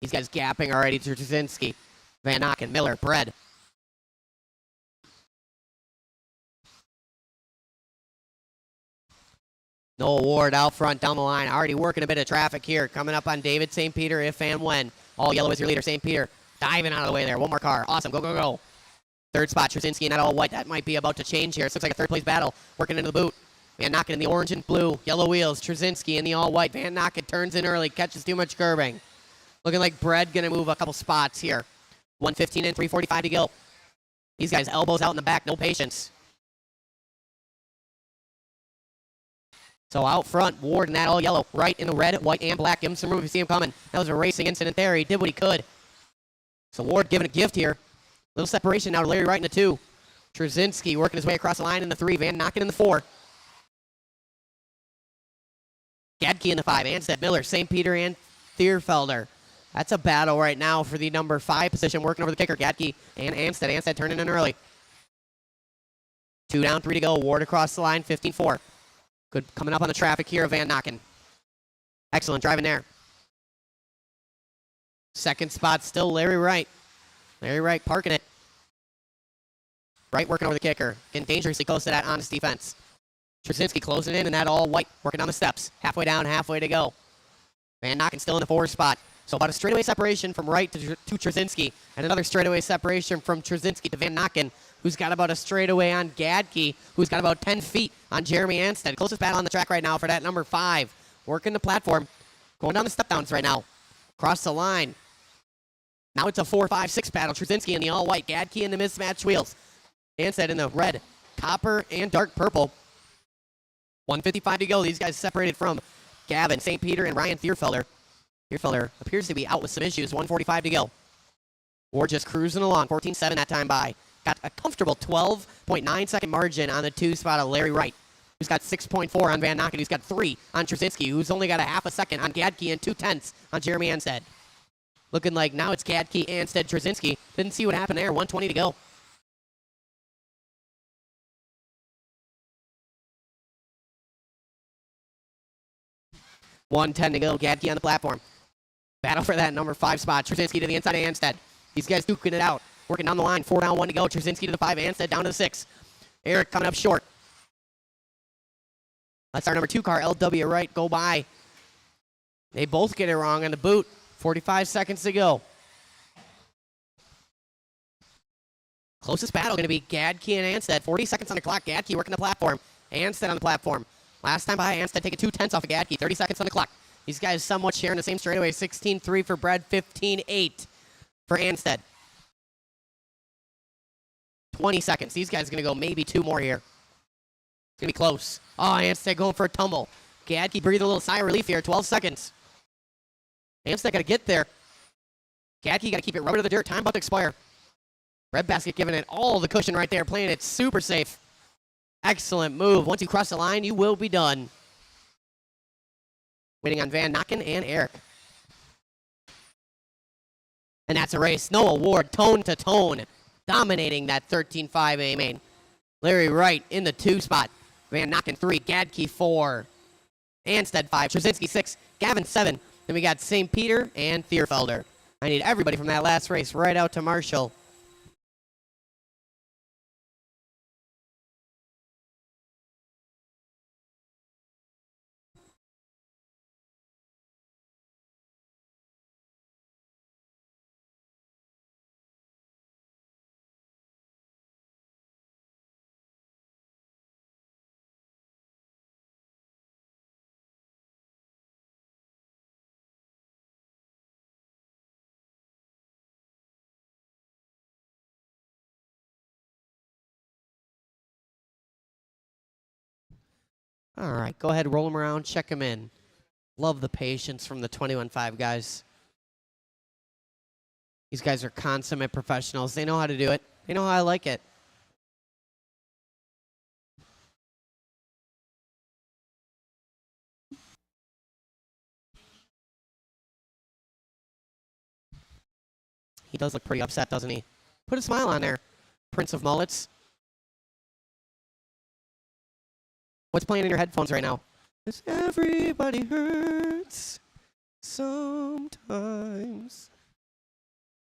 These guys gapping already to Trzynski. Van Nocken, Miller, Bredd. Noah Ward out front down the line. Already working a bit of traffic here. Coming up on David St. Peter if and when. All yellow is your leader. St. Peter diving out of the way there. One more car. Awesome. Go, go, go. Third spot. Trzynski in that all white. That might be about to change here. It looks like a third place battle. Working into the boot. Van Nocken in the orange and blue. Yellow wheels. Trzynski in the all white. Van Nocken turns in early. Catches too much curbing. Looking like Bredd going to move a couple spots here. 1:15 and 3:45 to go. These guys elbows out in the back. No patience. So out front, Ward in that all yellow. Right in the red, white, and black. Give him some room if you see him coming. That was a racing incident there. He did what he could. So Ward giving a gift here. Little separation now to Larry Wright in the 2. Trzynski working his way across the line in the 3. Van Nocken in the 4. Gadke in the 5. Anstead, Miller, St. Peter, and Thierfelder. That's a battle right now for the number 5 position, working over the kicker. Gadke and Anstead. Anstead turning in early. 2 down, 3 to go. Ward across the line, 15-4. Good coming up on the traffic here of Van Nocken. Excellent driving there. Second spot still Larry Wright. Larry Wright parking it. Wright working over the kicker. Getting dangerously close to that honest defense. Trzynski closing in that all white. Working down the steps. Halfway down, halfway to go. Van Nocken still in the 4 spot. So about a straightaway separation from Wright to Trzynski. And another straightaway separation from Trzynski to Van Nocken, who's got about a straightaway on Gadke, who's got about 10 feet on Jeremy Anstead. Closest battle on the track right now for that number 5. Working the platform. Going down the step downs right now. Across the line. Now it's a 4, 5, 6 battle. Trzynski in the all white. Gadke in the mismatched wheels. Anstead in the red, copper, and dark purple. 1:55 to go. These guys separated from Gavin, St. Peter, and Ryan Thierfelder. Thierfelder appears to be out with some issues. 1:45 to go. Ward just cruising along. 14-7 that time by. Got a comfortable 12.9 second margin on the 2 spot of Larry Wright, who's got 6.4 on Van Nocken, who's got 3 on Trzynski, who's only got a half a second on Gadke and 2/10 on Jeremy Anstead. Looking like now it's Gadke, Anstead, Trzynski. Didn't see what happened there. 1:20 to go. $1:10 to go. Gadke on the platform. Battle for that number 5 spot. Trzynski to the inside of Anstead. These guys duking it out. Working down the line. 4 down, 1 to go. Trzynski to the 5. Anstead down to the 6. Eric coming up short. That's our number 2 car, LW Wright, go by. They both get it wrong on the boot. 45 seconds to go. Closest battle going to be Gadke and Anstead. 40 seconds on the clock. Gadke working the platform. Anstead on the platform. Last time by, Anstead taking 2/10 off of Gadke. 30 seconds on the clock. These guys somewhat sharing the same straightaway. 16-3 for Bredd, 15-8 for Anstead. 20 seconds. These guys are going to go maybe 2 more here. It's going to be close. Oh, Anstead going for a tumble. Gadke breathed a little sigh of relief here. 12 seconds. Anstead got to get there. Gadke got to keep it rubber to the dirt. Time about to expire. Red Basket giving it all the cushion right there. Playing it super safe. Excellent move. Once you cross the line, you will be done. Waiting on Van Nocken and Eric. And that's a race. Noah Ward, tone to tone, dominating that 13-5 A main. Larry Wright in the 2 spot. Van Nocken 3, Gadke 4, Anstead 5, Trzynski 6, Gavin 7. Then we got St. Peter and Thierfelder. I need everybody from that last race right out to Marshall. All right, go ahead, roll them around, check them in. Love the patience from the 21.5 guys. These guys are consummate professionals. They know how to do it. They know how I like it. He does look pretty upset, doesn't he? Put a smile on there, Prince of Mullets. What's playing in your headphones right now? 'Cause everybody hurts sometimes.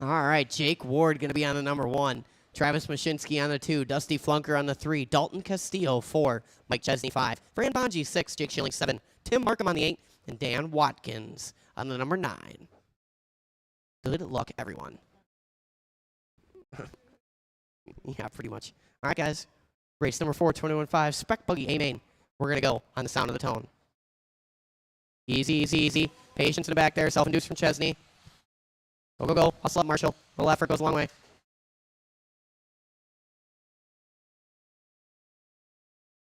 All right, Jake Ward going to be on the number 1. Travis Mashinsky on the 2. Dusty Flunker on the 3. Dalton Castillo 4. Mike Chesney 5. Fran Bonji 6. Jake Schilling 7. Tim Markham on the 8. And Dan Watkins on the number 9. Good luck, everyone. Yeah, pretty much. All right, guys. Race number 4, 21.5. Spec Buggy A-Main. We're going to go on the sound of the tone. Easy, easy, easy. Patience in the back there. Self-induced from Chesney. Go, go, go. Hustle up, Marshall. A little effort goes a long way.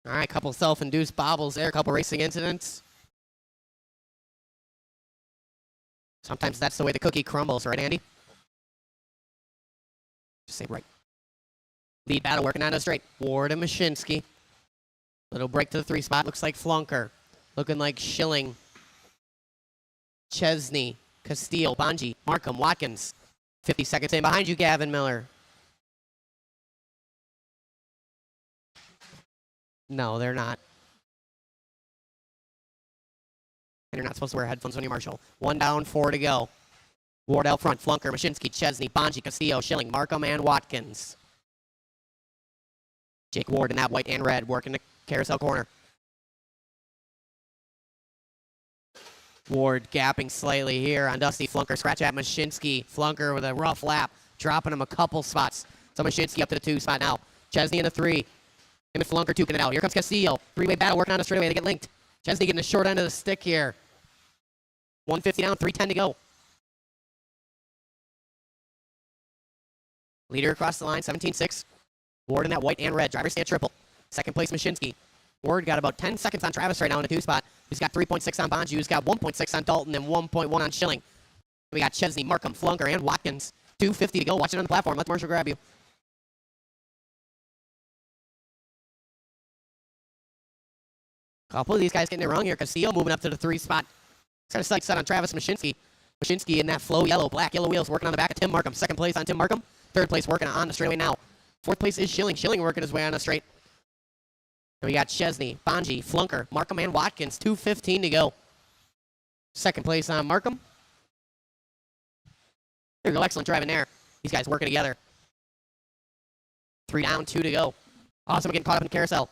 All right, couple self-induced bobbles there. Couple racing incidents. Sometimes that's the way the cookie crumbles, right, Andy? Just say right. Lead battle working on a straight. Ward and Mashinsky. Little break to the 3 spot. Looks like Flunker. Looking like Schilling. Chesney. Castillo. Bonji. Markham. Watkins. 50 seconds in behind you, Gavin Miller. No, they're not. And you're not supposed to wear headphones when you marshal. 1 down, 4 to go. Ward out front. Flunker, Mashinsky, Chesney, Bonji, Castillo, Schilling, Markham, and Watkins. Jake Ward in that white and red working the carousel corner. Ward gapping slightly here on Dusty. Flunker scratch at Mashinsky. Flunker with a rough lap, dropping him a couple spots. So Mashinsky up to the 2 spot now. Chesney in the 3. Him and Flunker duking it out. Here comes Castillo. 3-way battle working on a straightaway. They get linked. Chesney getting the short end of the stick here. 150 down, 310 to go. Leader across the line, 17-6. Ward in that white and red. Driver stand triple. Second place, Mashinsky. Ward got about 10 seconds on Travis right now in the 2 spot. He's got 3.6 on Bonji. He's got 1.6 on Dalton and 1.1 on Schilling. We got Chesney, Markham, Flunker, and Watkins. 250 to go. Watch it on the platform. Let Marshall grab you. Couple of these guys getting it wrong here. Castillo moving up to the 3 spot. He's got a sight set on Travis Mashinsky. Mashinsky in that flow yellow, black yellow wheels working on the back of Tim Markham. Second place on Tim Markham. Third place working on the straightaway now. Fourth place is Schilling. Schilling working his way on the straight. And we got Chesney, Bonji, Flunker, Markham, and Watkins. 2:15 to go. Second place on Markham. There you go. Excellent driving there. These guys working together. 3 down, 2 to go. Awesome getting caught up in the carousel.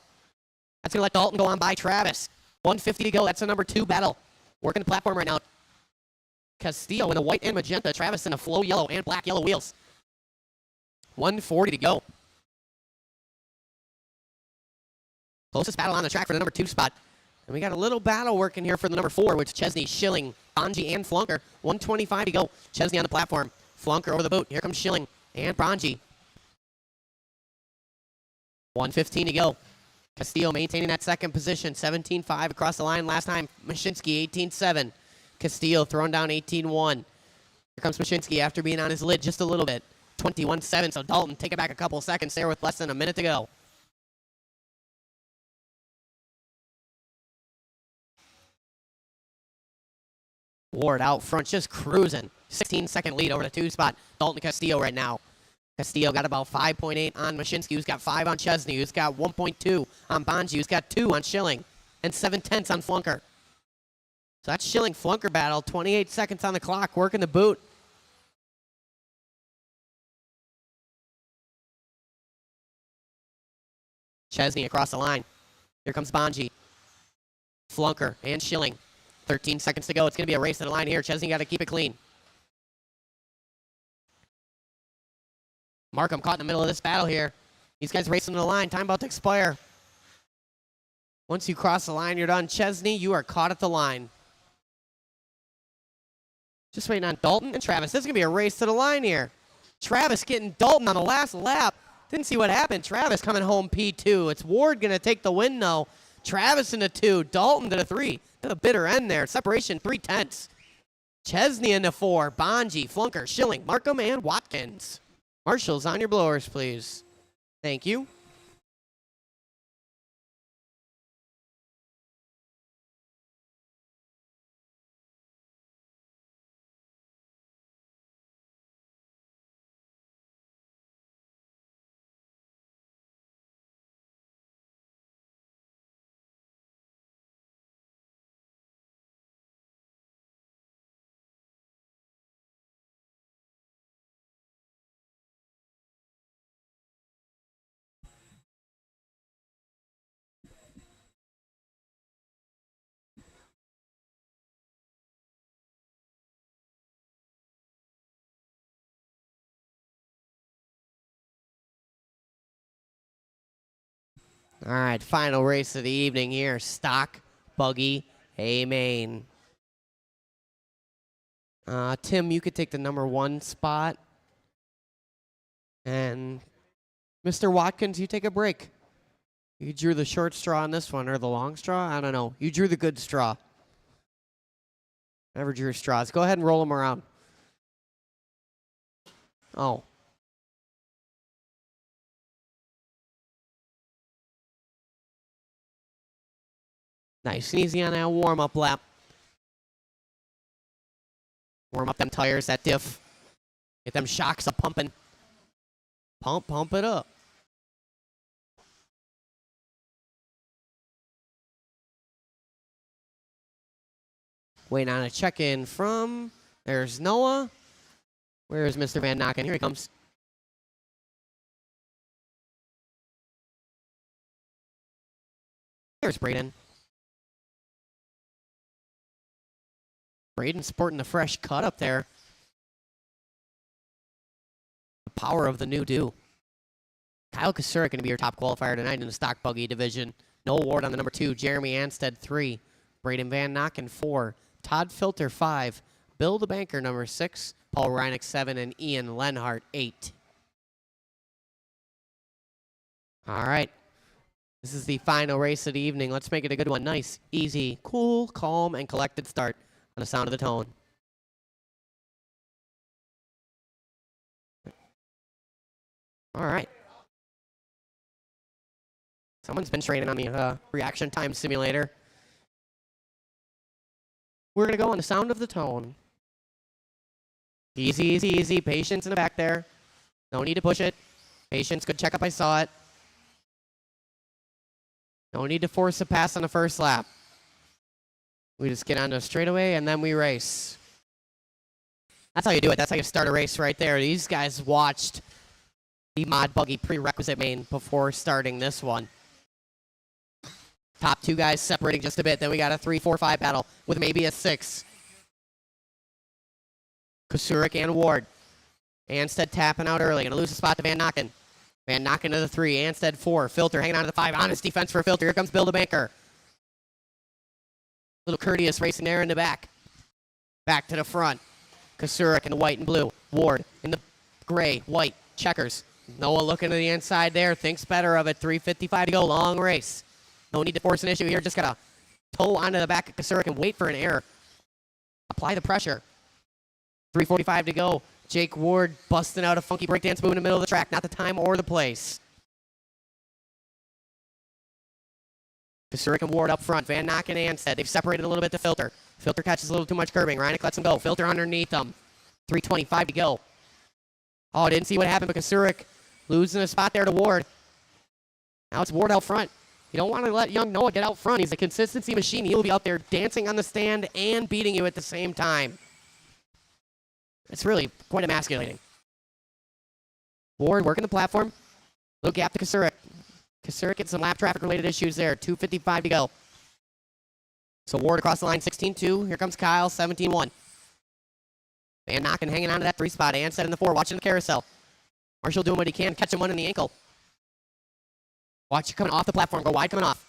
That's going to let Dalton go on by Travis. 150 to go. That's the number 2 battle. Working the platform right now. Castillo in the white and magenta. Travis in the flow yellow and black yellow wheels. 140 to go. Closest battle on the track for the number 2 spot. And we got a little battle working here for the number 4, which is Chesney, Schilling, Bonji, and Flunker. 125 to go. Chesney on the platform. Flunker over the boot. Here comes Schilling and Bonji. 115 to go. Castillo maintaining that second position. 17-5 across the line last time. Mashinsky 18-7. Castillo throwing down 18-1. Here comes Mashinsky after being on his lid just a little bit. 21-7. So Dalton take it back a couple seconds there with less than a minute to go. Ward out front, just cruising. 16-second lead over the 2 spot. Dalton Castillo right now. Castillo got about 5.8 on Mashinsky, who's got 5 on Chesney, who's got 1.2 on Bonji, who's got 2 on Schilling, and 7/10 on Flunker. So that's Schilling-Flunker battle. 28 seconds on the clock, working the boot. Chesney across the line. Here comes Bonji. Flunker and Schilling. 13 seconds to go. It's going to be a race to the line here. Chesney got to keep it clean. Markham caught in the middle of this battle here. These guys racing to the line. Time about to expire. Once you cross the line, you're done. Chesney, you are caught at the line. Just waiting on Dalton and Travis. This is going to be a race to the line here. Travis getting Dalton on the last lap. Didn't see what happened. Travis coming home P2. It's Ward going to take the win, though. Travis into 2. Dalton to the 3. To the bitter end there. Separation 3/10. Chesney into 4. Bonji, Flunker, Schilling, Markham, and Watkins. Marshals, on your blowers, please. Thank you. All right, final race of the evening here. Stock, buggy, hay main. Tim, you could take the number 1 spot. And Mr. Watkins, you take a break. You drew the short straw on this one, or the long straw? I don't know. You drew the good straw. Never drew straws. Go ahead and roll them around. Oh. Nice and easy on that warm-up lap. Warm up them tires, that diff. Get them shocks a pumping. Pump it up. Waiting on a check-in from, there's Noah. Where's Mr. Van Nocken? Here he comes. There's Braden. Braden sporting the fresh cut up there. The power of the new do. Kyle Kasurik going to be your top qualifier tonight in the stock buggy division. Noah Ward on the number 2. Jeremy Anstead 3. Braden Van Nocken 4. Todd Filter 5. Bill the Banker number 6. Paul Reinick 7. And Ian Lenhart 8. All right. This is the final race of the evening. Let's make it a good one. Nice, easy, cool, calm, and collected start on the sound of the tone. All right. Someone's been training on the reaction time simulator. We're going to go on the sound of the tone. Easy, easy, easy. Patience in the back there. No need to push it. Patience, good checkup, I saw it. No need to force a pass on the first lap. We just get onto a straightaway, and then we race. That's how you do it. That's how you start a race right there. These guys watched the Mod Buggy prerequisite main before starting this one. Top 2 guys separating just a bit. Then we got a 3, 4, 5 battle with maybe a 6. Kasurik and Ward. Anstead tapping out early. Going to lose the spot to Van Nocken. Van Nocken to the 3. Anstead 4. Filter hanging on to the 5. Honest defense for Filter. Here comes Bill the Banker. Little courteous racing there in the back. Back to the front. Kasurik in the white and blue. Ward in the gray, white, checkers. Noah looking to the inside there. Thinks better of it. 3:55 to go. Long race. No need to force an issue here. Just got to toe onto the back of Kasurik and wait for an error. Apply the pressure. 3:45 to go. Jake Ward busting out a funky breakdance move in the middle of the track. Not the time or the place. Kasurik and Ward up front. Van Nocken and Anstead. They've separated a little bit to Filter. Filter catches a little too much curbing. Reinick lets him go. Filter underneath them. 3:25 to go. Oh, didn't see what happened, but Kasurik losing a spot there to Ward. Now it's Ward out front. You don't want to let young Noah get out front. He's a consistency machine. He'll be out there dancing on the stand and beating you at the same time. It's really quite emasculating. Ward working the platform. Little gap to Kasurik. Kasurik gets some lap traffic related issues there. 2:55 to go. So Ward across the line, 16-2. Here comes Kyle, 17-1. Van Nokken hanging on to that 3 spot. Ansted in the 4, watching the carousel. Marshall doing what he can, catch him one in the ankle. Watch it coming off the platform, go wide coming off.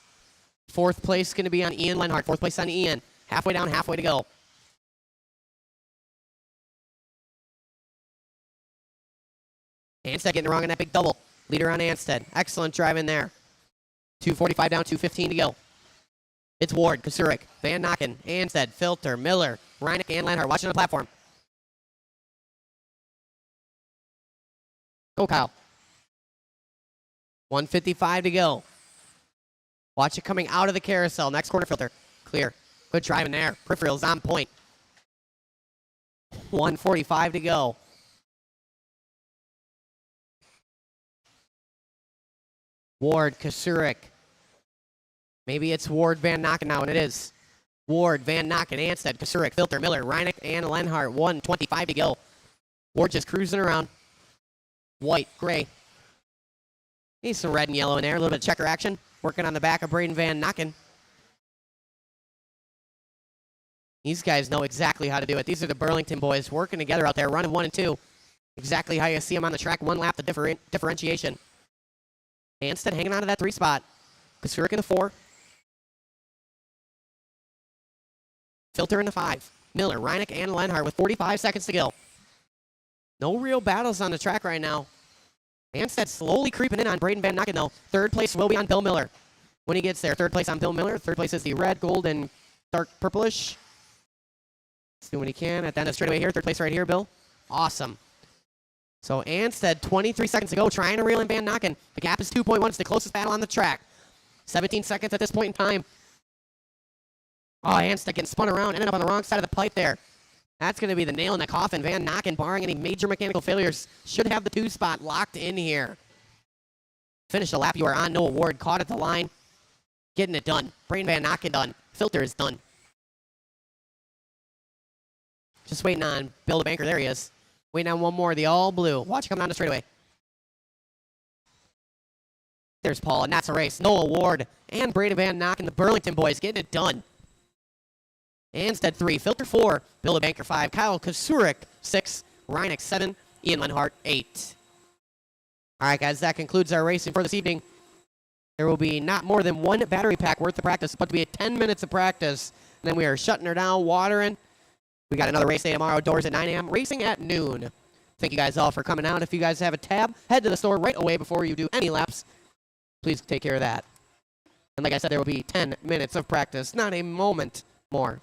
4th place going to be on Ian Lenhart. 4th place on Ian. Halfway down, halfway to go. Ansted getting wrong in that big double. Leader on Ansted. Excellent drive in there. 2:45 down, 2:15 to go. It's Ward, Kasurik, Van Nokken, Ansted, Filter, Miller, Reineck, and Lenhart watching the platform. Go, Kyle. 1:55 to go. Watch it coming out of the carousel. Next corner filter. Clear. Good driving there. Peripherals on point. 1:45 to go. Ward, Kasurik. Maybe it's Ward, Van Nokken now, and it is. Ward, Van Nokken, Ansted, Kasurik, Filter, Miller, Reineck, and Lenhart. 1:25 to go. Ward just cruising around. White, gray. Needs some red and yellow in there. A little bit of checker action. Working on the back of Braden Van Nokken. These guys know exactly how to do it. These are the Burlington boys working together out there, running 1 and 2. Exactly how you see them on the track. 1 lap, the differentiation. Ansted hanging on to that 3 spot. Kasurik in the 4. Filter in the 5. Miller, Reineck, and Lenhart with 45 seconds to go. No real battles on the track right now. Ansted slowly creeping in on Braden Van Nokken, though. 3rd place will be on Bill Miller when he gets there. 3rd place on Bill Miller. 3rd place is the red, gold, and dark purplish. Let's do what he can at the end of the straightaway here. 3rd place right here, Bill. Awesome. So Ansted, 23 seconds to go, trying to reel in Van Nokken. The gap is 2.1. It's the closest battle on the track. 17 seconds at this point in time. Oh, Ansted getting spun around, ended up on the wrong side of the pipe there. That's going to be the nail in the coffin. Van Nokken, barring any major mechanical failures, should have the 2 spot locked in here. Finish the lap you are on. No award. Caught at the line. Getting it done. Braden Van Nokken done. Filter is done. Just waiting on Bill the Banker. There he is. Waiting on one more. The all blue. Watch it come down the straightaway. There's Paul, and that's a race. No award. And Braden Van Nokken, the Burlington boys, getting it done. Ansted 3, Filter 4, Bill the Banker 5, Kyle Kasurik 6, Reineck 7, Ian Lenhart 8. All right, guys, that concludes our racing for this evening. There will be not more than 1 battery pack worth of practice, but to be 10 minutes of practice. And then we are shutting her down, watering. We got another race day tomorrow, doors at 9 a.m., racing at noon. Thank you guys all for coming out. If you guys have a tab, head to the store right away before you do any laps. Please take care of that. And like I said, there will be 10 minutes of practice, not a moment more.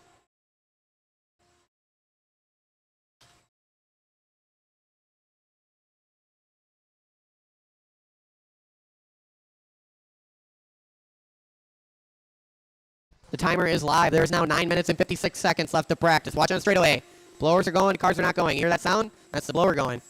The timer is live. There is now 9 minutes and 56 seconds left to practice. Watch on straightaway. Blowers are going, cars are not going. You hear that sound? That's the blower going.